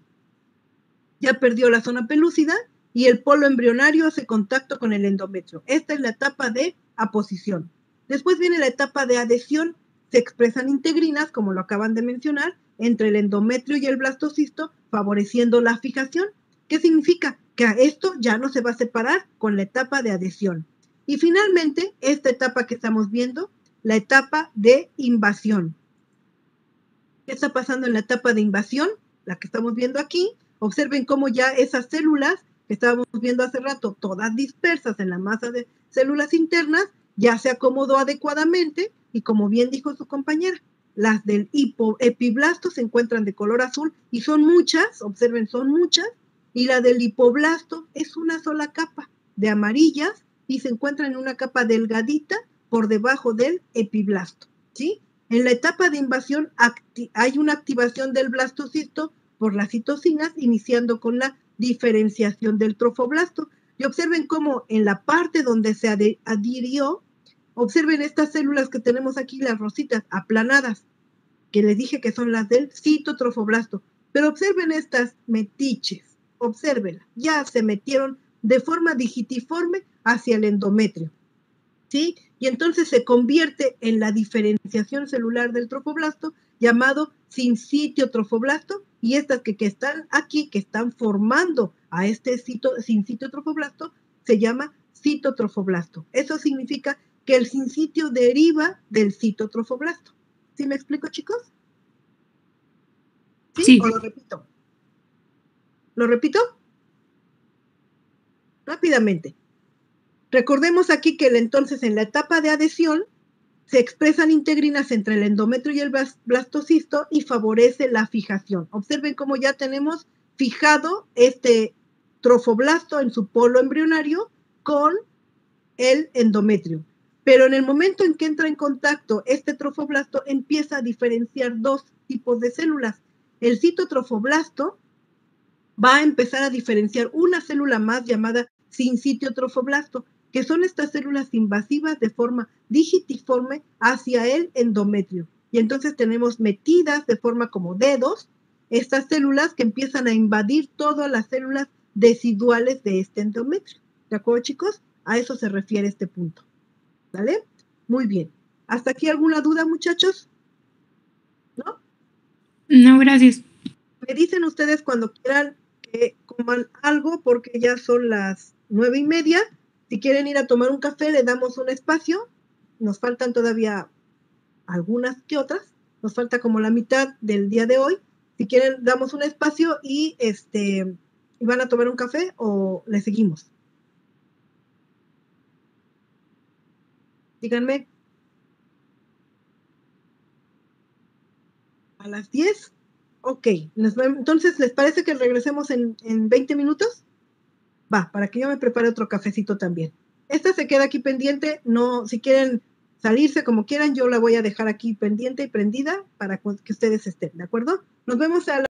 Ya perdió la zona pelúcida y el polo embrionario hace contacto con el endometrio. Esta es la etapa de aposición. Después viene la etapa de adhesión. Se expresan integrinas, como lo acaban de mencionar, entre el endometrio y el blastocisto, favoreciendo la fijación. ¿Qué significa? Que esto ya no se va a separar con la etapa de adhesión. Y finalmente, esta etapa que estamos viendo, la etapa de invasión. ¿Qué está pasando en la etapa de invasión? La que estamos viendo aquí. Observen cómo ya esas células que estábamos viendo hace rato, todas dispersas en la masa de células internas, ya se acomodó adecuadamente y como bien dijo su compañera, las del epiblasto se encuentran de color azul y son muchas, observen, son muchas, y la del hipoblasto es una sola capa de amarillas y se encuentra en una capa delgadita por debajo del epiblasto, ¿sí? En la etapa de invasión hay una activación del blastocisto por las citocinas, iniciando con la diferenciación del trofoblasto. Y observen cómo en la parte donde se adhirió, observen estas células que tenemos aquí, las rositas aplanadas, que les dije que son las del citotrofoblasto. Pero observen estas metiches, observen, ya se metieron de forma digitiforme hacia el endometrio, ¿sí? Y entonces se convierte en la diferenciación celular del trofoblasto llamado sincitiotrofoblasto, y estas que están aquí, que están formando a este sincitiotrofoblasto, se llama citotrofoblasto. Eso significa que el sincitio deriva del citotrofoblasto. ¿Sí me explico, chicos? ¿Sí? Sí. ¿O lo repito? ¿Lo repito? Rápidamente. Recordemos aquí que entonces en la etapa de adhesión se expresan integrinas entre el endometrio y el blastocisto y favorece la fijación. Observen cómo ya tenemos fijado este trofoblasto en su polo embrionario con el endometrio. Pero en el momento en que entra en contacto este trofoblasto, empieza a diferenciar dos tipos de células. El citotrofoblasto va a empezar a diferenciar una célula más llamada sincitiotrofoblasto, que son estas células invasivas de forma digitiforme hacia el endometrio. Y entonces tenemos metidas de forma como dedos estas células que empiezan a invadir todas las células deciduales de este endometrio. ¿De acuerdo, chicos? A eso se refiere este punto. ¿Vale? Muy bien. ¿Hasta aquí alguna duda, muchachos? ¿No? No, gracias. Me dicen ustedes cuando quieran que coman algo porque ya son las 9:30. Si quieren ir a tomar un café, le damos un espacio. Nos faltan todavía algunas que otras. Nos falta como la mitad del día de hoy. Si quieren, damos un espacio y van a tomar un café o le seguimos. Díganme. ¿A las 10? Ok. Entonces, ¿les parece que regresemos en 20 minutos? Va, para que yo me prepare otro cafecito también. Esta se queda aquí pendiente. No, si quieren salirse como quieran, yo la voy a dejar aquí pendiente y prendida para que ustedes estén, ¿de acuerdo? Nos vemos a la